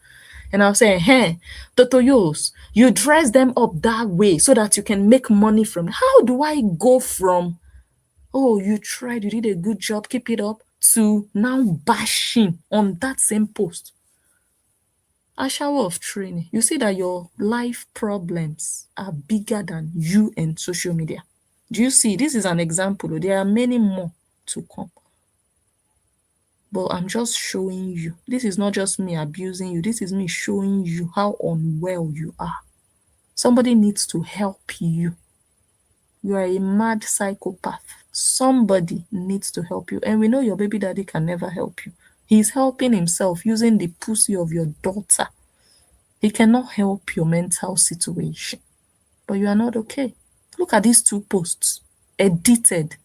And I'll say, hey, Totoyos, you dress them up that way so that you can make money from it. How do I go from, oh, you tried, you did a good job, keep it up, to now bashing on that same post? A shower of training. You see that your life problems are bigger than you and social media. Do you see? This is an example. There are many more to come. But I'm just showing you. This is not just me abusing you. This is me showing you how unwell you are. Somebody needs to help you. You are a mad psychopath. Somebody needs to help you. And we know your baby daddy can never help you. He's helping himself using the pussy of your daughter. He cannot help your mental situation. But you are not okay. Look at these two posts. Edited.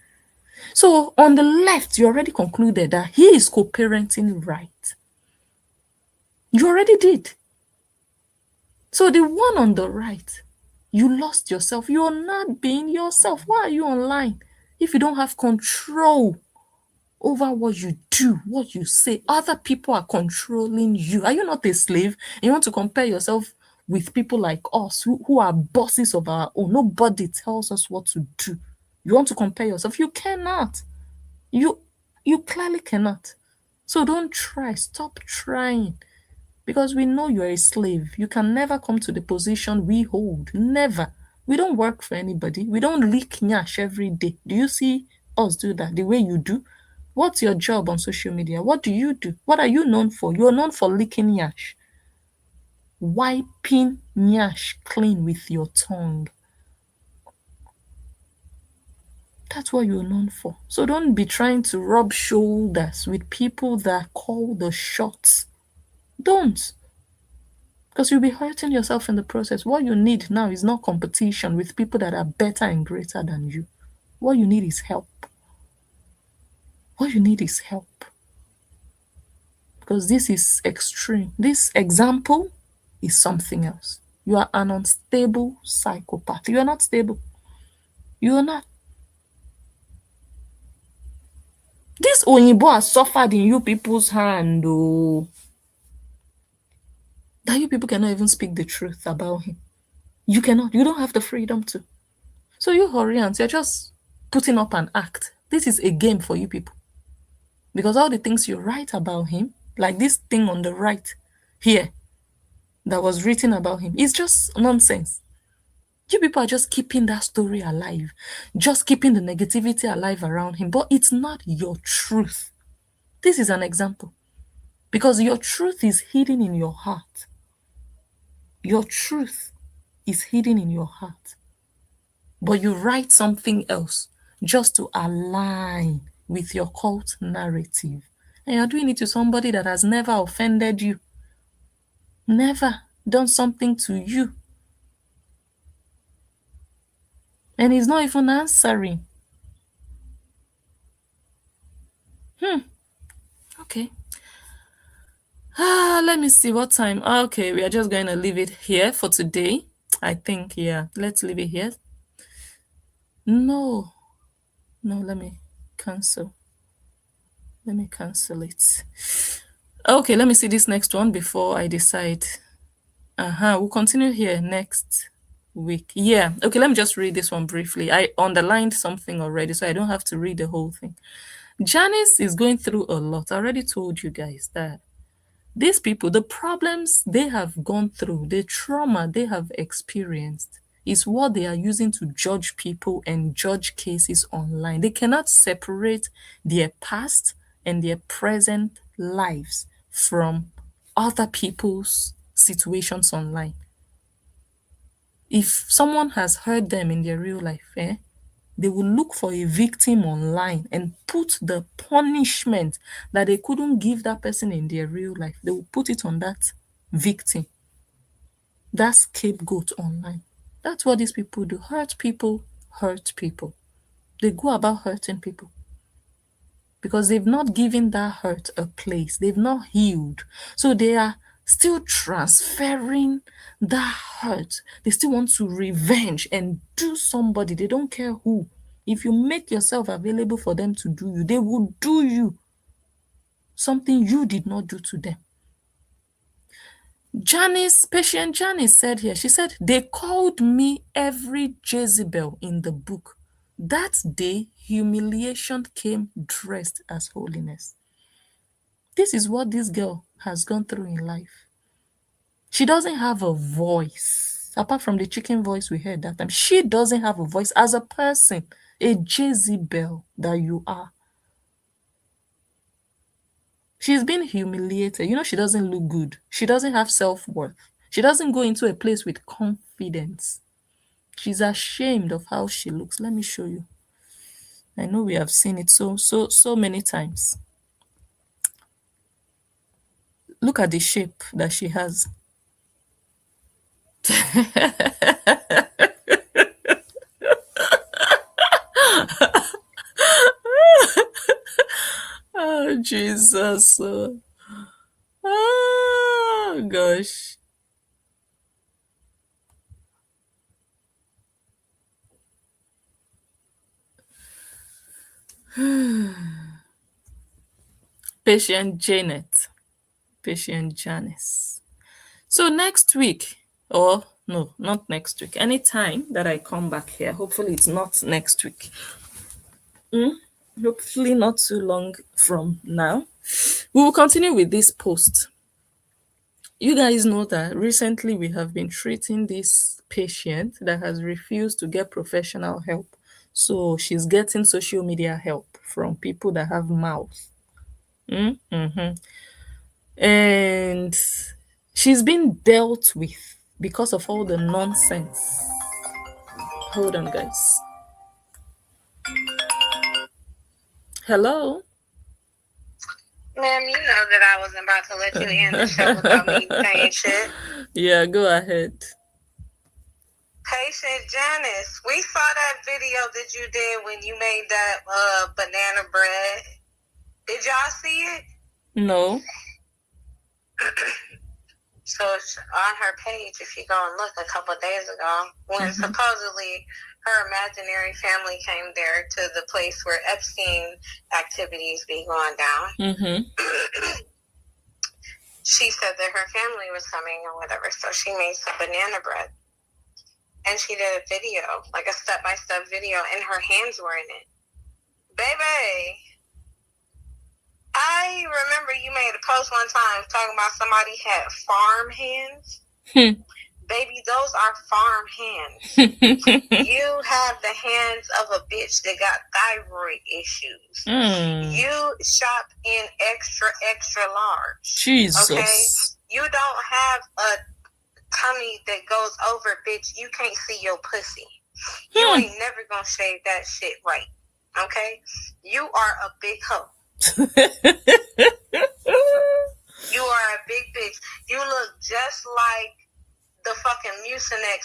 So on the left, you already concluded that he is co-parenting right. You already did. So the one on the right, you lost yourself. You're not being yourself. Why are you online if you don't have control over what you do, what you say? Other people are controlling you. Are you not a slave? And you want to compare yourself with people like us who are bosses of our own. Nobody tells us what to do. You want to compare yourself? You cannot. You clearly cannot. So don't try. Stop trying. Because we know you're a slave. You can never come to the position we hold. Never. We don't work for anybody. We don't leak nyash every day. Do you see us do that the way you do? What's your job on social media? What do you do? What are you known for? You're known for licking nyash. Wiping nyash clean with your tongue. That's what you're known for. So don't be trying to rub shoulders with people that call the shots. Don't. Because you'll be hurting yourself in the process. What you need now is not competition with people that are better and greater than you. What you need is help. What you need is help. Because this is extreme. This example is something else. You are an unstable psychopath. You are not stable. You are not. This Oyinbo has suffered in you people's hand, oh. That you people cannot even speak the truth about him. You cannot. You don't have the freedom to. So you Horians, you're just putting up an act. This is a game for you people. Because all the things you write about him, like this thing on the right here that was written about him, is just nonsense. You people are just keeping that story alive, just keeping the negativity alive around him. But it's not your truth. This is an example. Because your truth is hidden in your heart. Your truth is hidden in your heart. But you write something else just to align with your cult narrative. And you're doing it to somebody that has never offended you, never done something to you. And he's not even answering. Okay. Let me see what time. Okay, we are just going to leave it here for today. I think, yeah, let's leave it here. No, let me cancel. Let me cancel it. Okay, let me see this next one before I decide. We'll continue here next week. Yeah, okay, let me just read this one briefly. I underlined something already, so I don't have to read the whole thing. Janice is going through a lot. I already told you guys that these people, the problems they have gone through, the trauma they have experienced, is what they are using to judge people and judge cases online. They cannot separate their past and their present lives from other people's situations online. If someone has hurt them in their real life, they will look for a victim online and put the punishment that they couldn't give that person in their real life. They will put it on that victim, that scapegoat online. That's what these people do. Hurt people, hurt people. They go about hurting people because they've not given that hurt a place. They've not healed. So they are still transferring that hurt. They still want to revenge and do somebody. They don't care who. If you make yourself available for them to do you, they will do you something you did not do to them. Patient Janice said here, she said, they called me every Jezebel in the book. That day, humiliation came dressed as holiness. This is what this girl has gone through in life. She doesn't have a voice. Apart from the chicken voice we heard that time, she doesn't have a voice as a person, a Jezebel that you are. She's been humiliated. You know, she doesn't look good. She doesn't have self-worth. She doesn't go into a place with confidence. She's ashamed of how she looks. Let me show you. I know we have seen it so many times. Look at the shape that she has. Oh, Jesus. Oh, gosh. Patient Janet. Patient Janice. So next week, Or no, not next week. Anytime that I come back here, hopefully it's not next week. Hopefully not too long from now. We will continue with this post. You guys know that recently we have been treating this patient that has refused to get professional help. So she's getting social media help from people that have mouths. Mm-hmm. And she's been dealt with because of all the nonsense. Hold on, guys. Hello? Ma'am, you know that I wasn't about to let you end the show without me saying shit. Yeah, go ahead. Patient Janice, we saw that video that you did when you made that banana bread. Did y'all see it? No. So it's on her page, if you go and look, a couple of days ago, when supposedly her imaginary family came there to the place where Epstein activities be going down. She said that her family was coming or whatever, so she made some banana bread. And she did a video, like a step-by-step video, and her hands were in it. Baby, I remember you made a post one time talking about somebody had farm hands. Baby, those are farm hands. You have the hands of a bitch that got thyroid issues. You shop in extra, extra large. Jesus. Okay? You don't have a tummy that goes over, bitch. You can't see your pussy. You ain't never gonna shave that shit right. Okay? You are a big hoe. You are a big bitch. You look just like the fucking Mucinex.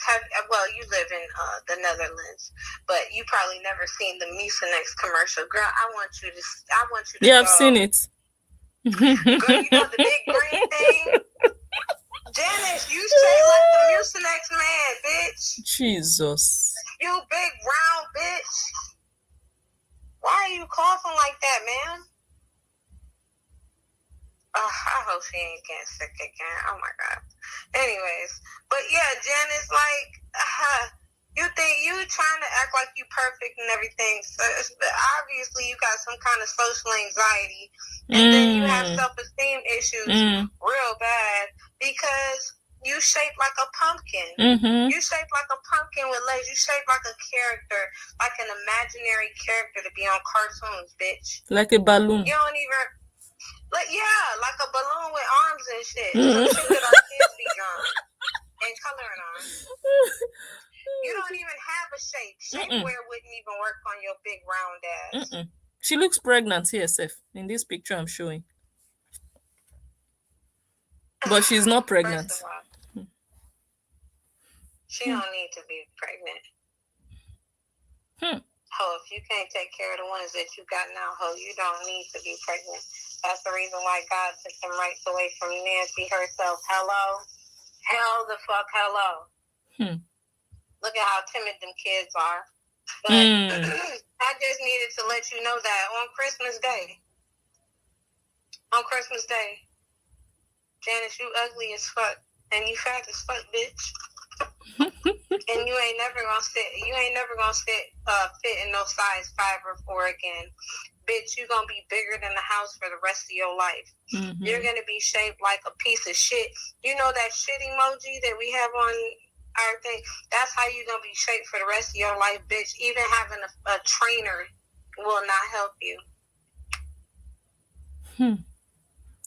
Well, you live in the Netherlands, but you probably never seen the Mucinex commercial. Girl, I want you to Yeah, I've seen it. Girl, you know the big green thing? Janice, you say like the Mucinex man, bitch. Jesus. You big round bitch. Why are you coughing like that, man? Oh, I hope she ain't getting sick again. Oh my God. Anyways, but yeah, Janice, like, you think you trying to act like you perfect and everything. So obviously you got some kind of social anxiety, and then you have self-esteem issues real bad because you shaped like a pumpkin. You shaped like a pumpkin with legs. You shaped like a character, like an imaginary character to be on cartoons, bitch. Like a balloon. You don't even. Like a balloon with arms and shit. Some shit that our kids be drawing and coloring on. You don't even have a shape. Shapewear wouldn't even work on your big round ass. She looks pregnant here, Seth, in this picture I'm showing. But she's not pregnant. First of all, she don't need to be pregnant. Ho, if you can't take care of the ones that you got now, ho, you don't need to be pregnant. That's the reason why God took them rights away from Nancy herself. Hello? Hell the fuck hello. Look at how timid them kids are. But I just needed to let you know that on Christmas Day, Janice, you ugly as fuck. And you fat as fuck, bitch. And you ain't never gonna fit in no size 5 or 4 again. Bitch, you gonna be bigger than the house for the rest of your life. You're gonna be shaped like a piece of shit. You know that shit emoji that we have on our thing? That's how you gonna be shaped for the rest of your life, bitch. Even having a trainer will not help you.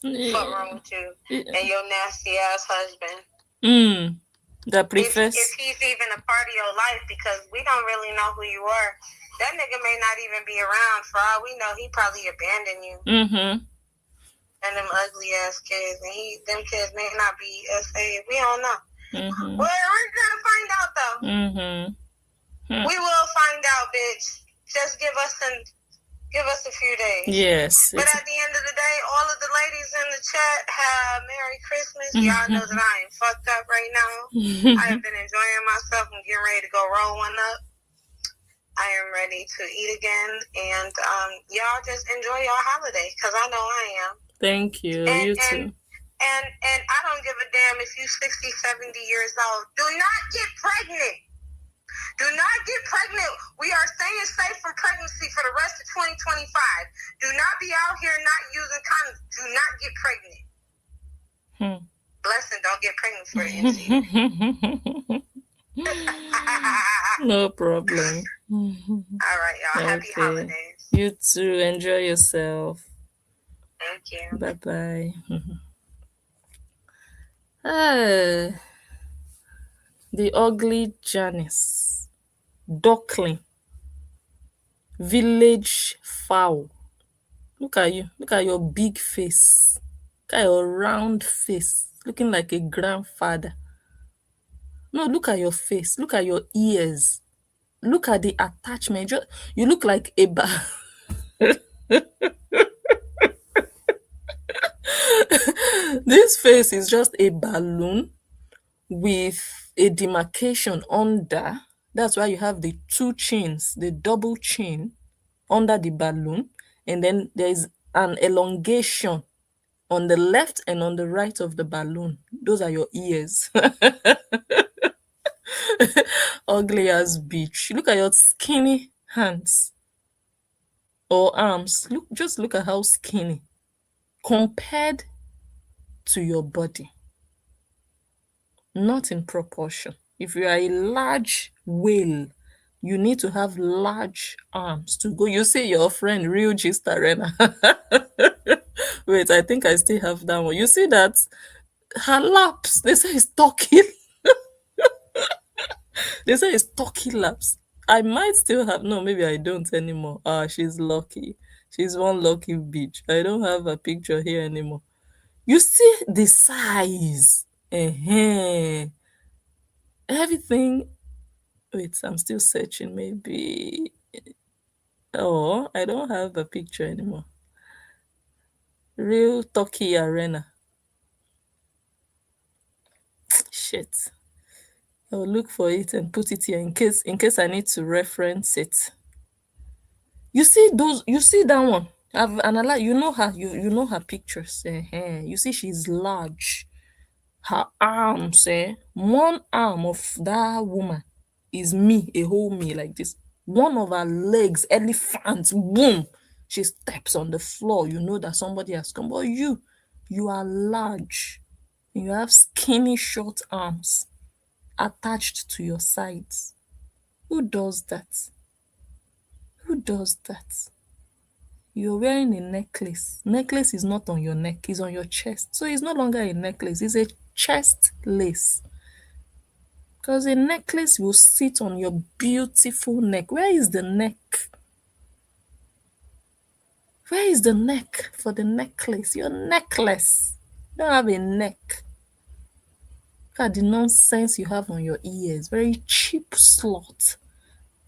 What's wrong with you and your nasty ass husband? That prefers. If he's even a part of your life, because we don't really know who you are. That nigga may not even be around. For all we know, he probably abandoned you. And them ugly ass kids, and them kids may not be saved. We don't know. Well, we're gonna find out though. We will find out, bitch. Just give us a few days. Yes. But at the end of the day, all of the ladies in the chat have Merry Christmas. Y'all know that I am fucked up right now. I have been enjoying myself and getting ready to go roll one up. I am ready to eat again. And y'all just enjoy your holiday, because I know I am. Thank you. You too. And I don't give a damn if you 60, 70 years old. Do not get pregnant. Do not get pregnant. We are staying safe from pregnancy for the rest of 2025. Do not be out here not using condoms. Do not get pregnant. Blessing, don't get pregnant for the end of the year. No problem. All right, y'all. Happy holidays. You too. Enjoy yourself. Thank you. Bye-bye. The ugly Janice. Duckling. Village fowl. Look at you. Look at your big face. Look at your round face. Looking like a grandfather. No, look at your face. Look at your ears. Look at the attachment. You look like a This face is just a balloon with a demarcation under. That's why you have the two chins, the double chin under the balloon, and then there's an elongation on the left and on the right of the balloon. Those are your ears. Ugly as bitch. Look at your skinny hands or arms. Just look at how skinny compared to your body. Not in proportion. If you are a large whale, you need to have large arms to go. You see your friend Real Gist Arena. Wait, I think I still have that one. You see that? Her laps, they say it's turkey. They say it's turkey laps. I might still have, no, maybe I don't anymore. She's lucky. She's one lucky bitch. I don't have a picture here anymore. You see the size. Everything. Wait, I'm still searching. Maybe. Oh, I don't have a picture anymore. Real Turkey Arena. Shit. I'll look for it and put it here in case I need to reference it. You see that one. I've analyzed, you know her, you know her pictures. You see she's large. Her arms, one arm of that woman is me, a whole me like this. One of her legs, elephant, boom. She steps on the floor. You know that somebody has come. But you are large. You have skinny, short arms attached to your sides. Who does that? Who does that? You're wearing a necklace. Necklace is not on your neck, it's on your chest. So it's no longer a necklace, it's a chest lace. Because a necklace will sit on your beautiful neck. Where is the neck? Where is the neck for the necklace? Your necklace. You don't have a neck. Look at the nonsense you have on your ears. Very cheap slut.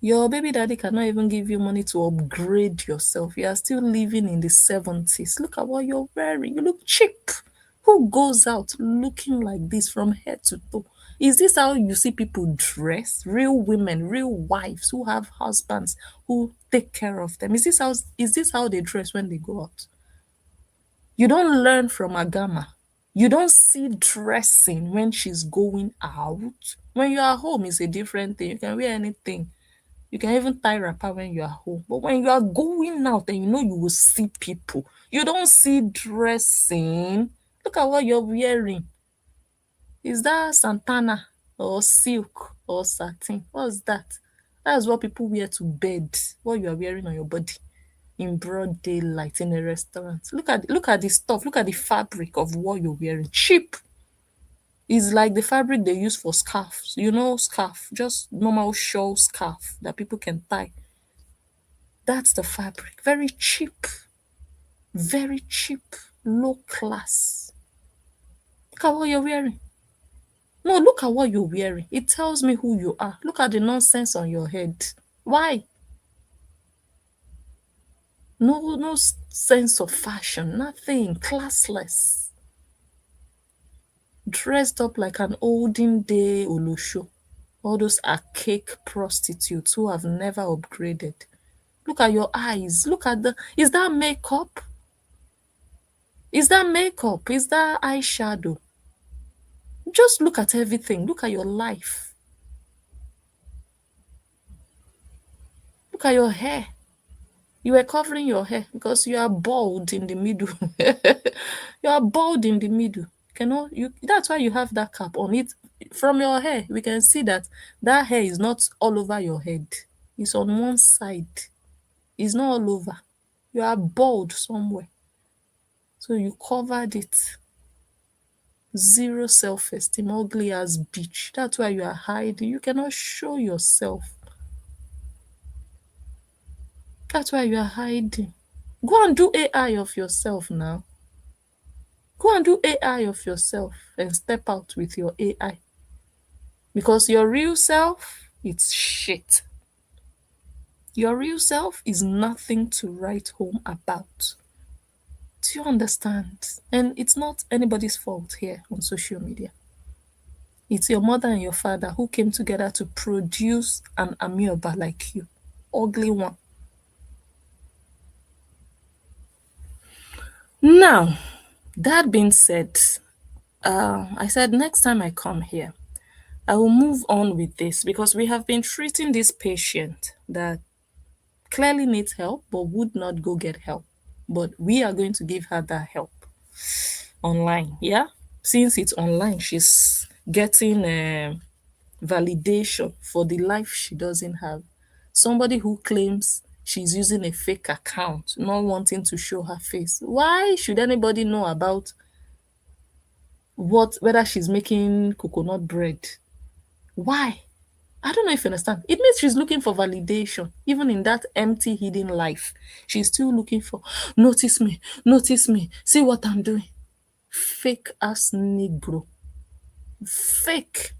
Your baby daddy cannot even give you money to upgrade yourself. You are still living in the 70s. Look at what you're wearing. You look cheap. Who goes out looking like this from head to toe? Is this how you see people dress? Real women, real wives who have husbands who take care of them. Is this how they dress when they go out? You don't learn from Agama. You don't see dressing when she's going out. When you are home, it's a different thing. You can wear anything. You can even tie wrapper when you are home. But when you are going out and you know you will see people, you don't see dressing. Look at what you're wearing. Is that Santana or silk or satin? What's that? That's what people wear to bed. What you are wearing on your body in broad daylight in a restaurant. Look at the stuff. Look at the fabric of what you're wearing. Cheap. It's like the fabric they use for scarves. You know, scarf, just normal shawl scarf that people can tie. That's the fabric. Very cheap. Very cheap. Low class. Look at what you're wearing. No, look at what you're wearing. It tells me who you are. Look at the nonsense on your head. Why? No sense of fashion. Nothing. Classless. Dressed up like an olden day Olusho. All those archaic prostitutes who have never upgraded. Look at your eyes. Look at is that makeup? Is that makeup? Is that eyeshadow? Just look at everything. Look at your life. Look at your hair. You were covering your hair because you are bald in the middle. You are bald in the middle. That's why you have that cap on it. From your hair, we can see that that hair is not all over your head. It's on one side. It's not all over. You are bald somewhere. So you covered it. Zero self-esteem, ugly as bitch. That's why you are hiding. You cannot show yourself. That's why you are hiding. Go and do AI of yourself now. Go and do AI of yourself and step out with your AI. Because your real self, it's shit. Your real self is nothing to write home about. Do you understand? And it's not anybody's fault here on social media. It's your mother and your father who came together to produce an amoeba like you. Ugly one. Now, that being said, I said next time I come here, I will move on with this because we have been treating this patient that clearly needs help but would not go get help. But we are going to give her that help online. Yeah. Since it's online, she's getting validation for the life she doesn't have. Somebody who claims she's using a fake account, not wanting to show her face. Why should anybody know about whether she's making coconut bread? Why? I don't know if you understand. It means she's looking for validation, even in that empty, hidden life. She's still looking for, notice me, see what I'm doing. Fake ass Negro. Fake.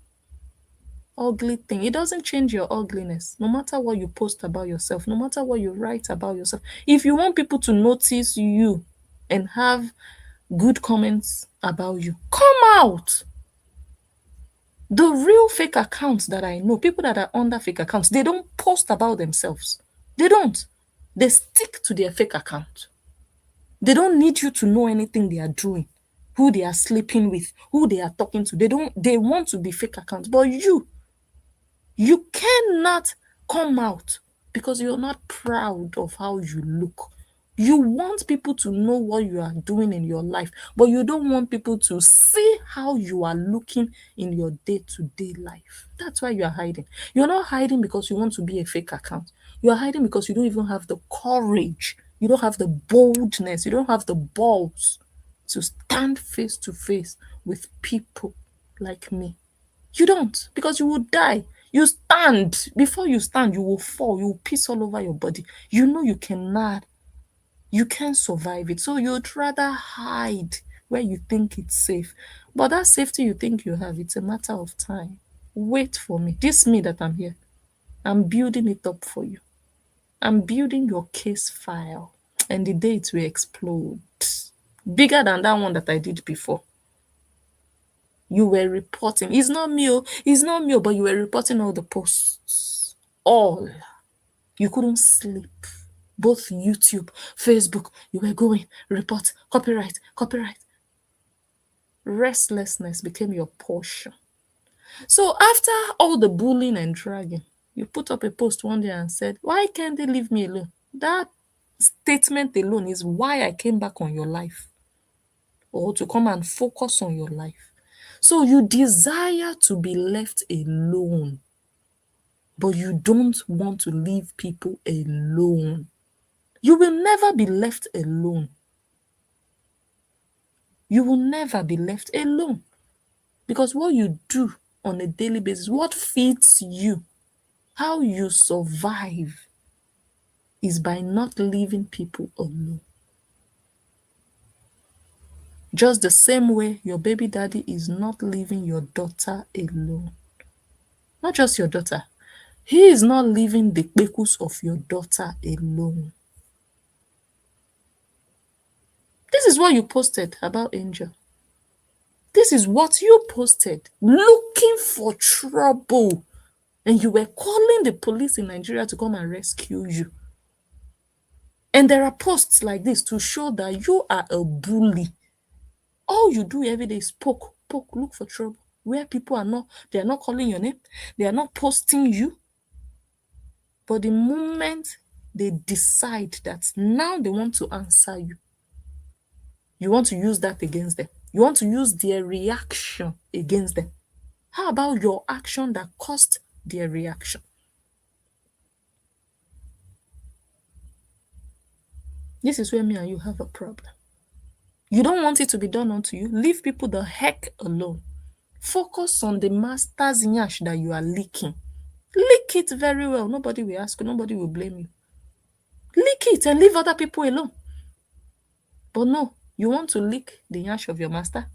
Ugly thing. It doesn't change your ugliness. No matter what you post about yourself, no matter what you write about yourself. If you want people to notice you and have good comments about you, come out. The real fake accounts that I know, people that are under fake accounts, they don't post about themselves. They don't. They stick to their fake account. They don't need you to know anything they are doing, who they are sleeping with, who they are talking to. They want to be fake accounts. But you cannot come out because you're not proud of how you look. You want people to know what you are doing in your life, but you don't want people to see how you are looking in your day-to-day life. That's why you are hiding. You're not hiding because you want to be a fake account. You are hiding because you don't even have the courage. You don't have the boldness. You don't have the balls to stand face to face with people like me. You don't, because you will die. You stand. Before you stand, you will fall. You will piss all over your body. You know you cannot. You can't survive it. So you'd rather hide where you think it's safe. But that safety you think you have, it's a matter of time. Wait for me. This me that I'm here. I'm building it up for you. I'm building your case file. And the day it will explode. Bigger than that one that I did before. You were reporting. It's not me, but you were reporting all the posts. All. You couldn't sleep. Both YouTube, Facebook, you were going, report, copyright. Restlessness became your portion. So after all the bullying and dragging, you put up a post one day and said, why can't they leave me alone? That statement alone is why I came back on your life, or to come and focus on your life. So you desire to be left alone, but you don't want to leave people alone. You will never be left alone. You will never be left alone. Because what you do on a daily basis, what feeds you, how you survive, is by not leaving people alone. Just the same way your baby daddy is not leaving your daughter alone. Not just your daughter. He is not leaving the bekus of your daughter alone. This is what you posted about Angel. This is what you posted, looking for trouble. And you were calling the police in Nigeria to come and rescue you. And there are posts like this to show that you are a bully. All you do every day is poke, look for trouble. Where people they are not calling your name, they are not posting you. But the moment they decide that now they want to answer you, you want to use that against them. You want to use their reaction against them. How about your action that caused their reaction? This is where me and you have a problem. You don't want it to be done unto you. Leave people the heck alone. Focus on the master's nyash that you are leaking. Leak it very well. Nobody will ask you. Nobody will blame you. Leak it and leave other people alone. But no, you want to leak the nyash of your master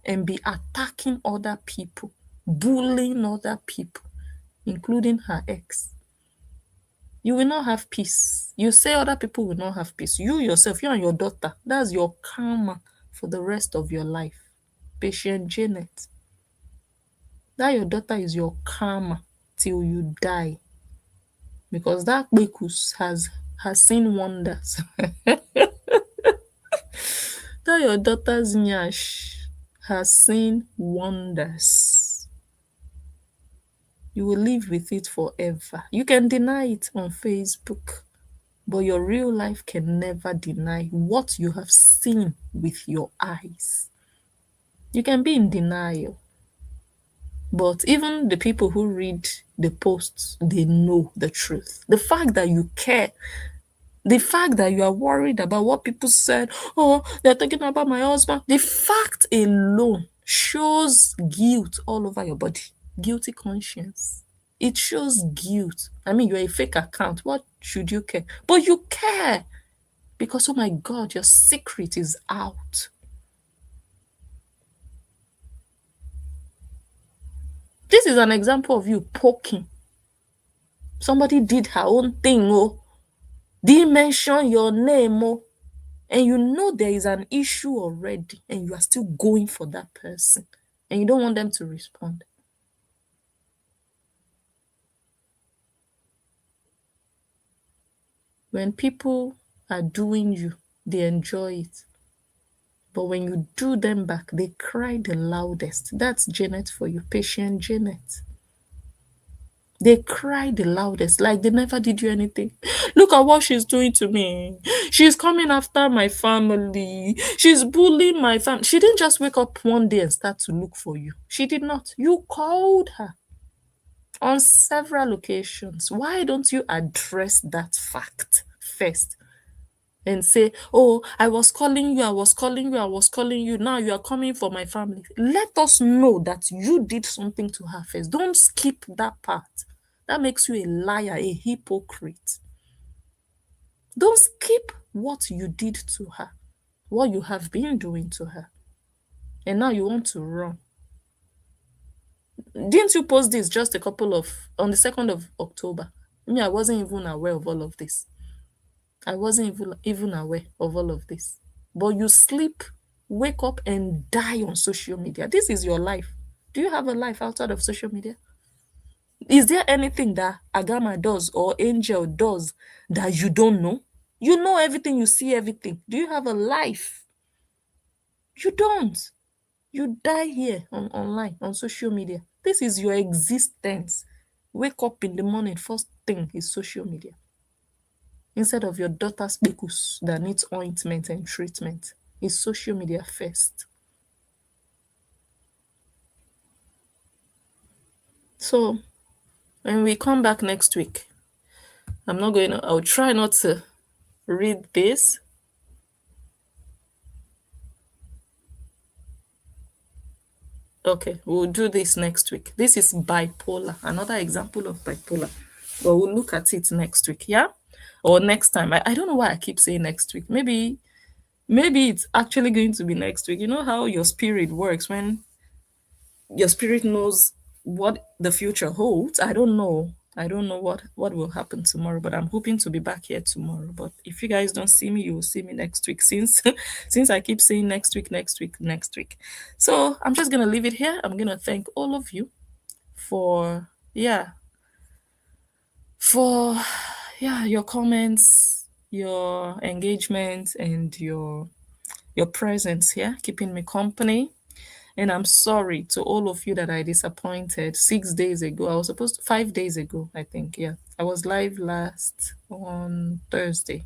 and be attacking other people, bullying other people, including her ex. You will not have peace. You say other people will not have peace. You yourself, you and your daughter, that's your karma for the rest of your life. Patient Janet. That your daughter is your karma till you die. Because that Bekus has seen wonders. That your daughter's nyash has seen wonders. You will live with it forever. You can deny it on Facebook, but your real life can never deny what you have seen with your eyes. You can be in denial, but even the people who read the posts, they know the truth. The fact that you care, the fact that you are worried about what people said, oh, they're talking about my husband, the fact alone shows guilt all over your body. Guilty conscience. It shows guilt. I mean, you're a fake account. What should you care? But you care because, oh my God, your secret is out. This is an example of you poking. Somebody did her own thing, oh. Didn't mention your name, oh. And you know there is an issue already, and you are still going for that person, and you don't want them to respond. When people are doing you, they enjoy it. But when you do them back, they cry the loudest. That's Janet for you, patient Janet. They cry the loudest, like they never did you anything. Look at what she's doing to me. She's coming after my family. She's bullying my family. She didn't just wake up one day and start to look for you. She did not. You called her on several occasions. Why don't you address that fact first? And say, oh, I was calling you, I was calling you, I was calling you. Now you are coming for my family. Let us know that you did something to her first. Don't skip that part. That makes you a liar, a hypocrite. Don't skip what you did to her, what you have been doing to her. And now you want to run. Didn't you post this just on the 2nd of October? Me, I wasn't even aware of all of this. I wasn't even aware of all of this. But you sleep, wake up, and die on social media. This is your life. Do you have a life outside of social media? Is there anything that Agama does or Angel does that you don't know? You know everything, you see everything. Do you have a life? You don't. You die here online, on social media. This is your existence. Wake up in the morning, first thing is social media. Instead of your daughter's spekus that needs ointment and treatment, is social media first. So when we come back next week, I'll try not to read this. Okay, we'll do this next week. This is bipolar, another example of bipolar. But we'll look at it next week, yeah? Or next time. I don't know why I keep saying next week. Maybe it's actually going to be next week. You know how your spirit works when your spirit knows what the future holds. I don't know what will happen tomorrow, but I'm hoping to be back here tomorrow. But if you guys don't see me, you will see me next week, since I keep saying next week. So I'm just gonna leave it here. I'm gonna thank all of you for your comments, your engagement and your presence here, keeping me company. And I'm sorry to all of you that I disappointed 6 days ago. I was supposed to, 5 days ago, I think. Yeah. I was live last on Thursday.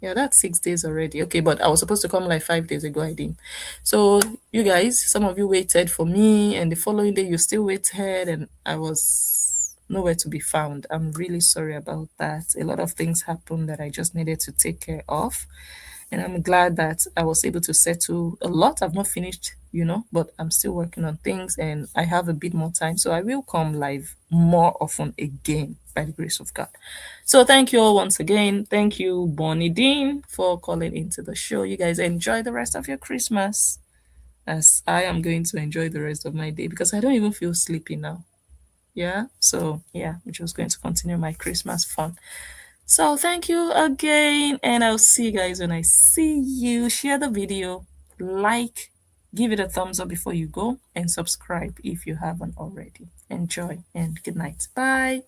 Yeah, that's 6 days already. Okay, but I was supposed to come like 5 days ago. I didn't. So you guys, some of you waited for me, and the following day you still waited, and I was nowhere to be found. I'm really sorry about that. A lot of things happened that I just needed to take care of. And I'm glad that I was able to settle a lot. I've not finished, but I'm still working on things and I have a bit more time. So I will come live more often again by the grace of God. So thank you all once again. Thank you, Bonnie Dean, for calling into the show. You guys enjoy the rest of your Christmas as I am going to enjoy the rest of my day because I don't even feel sleepy now. Yeah. So yeah, I'm just going to continue my Christmas fun. So thank you again, and I'll see you guys when I see you. Share the video, like, give it a thumbs up before you go, and subscribe if you haven't already. Enjoy and good night. Bye.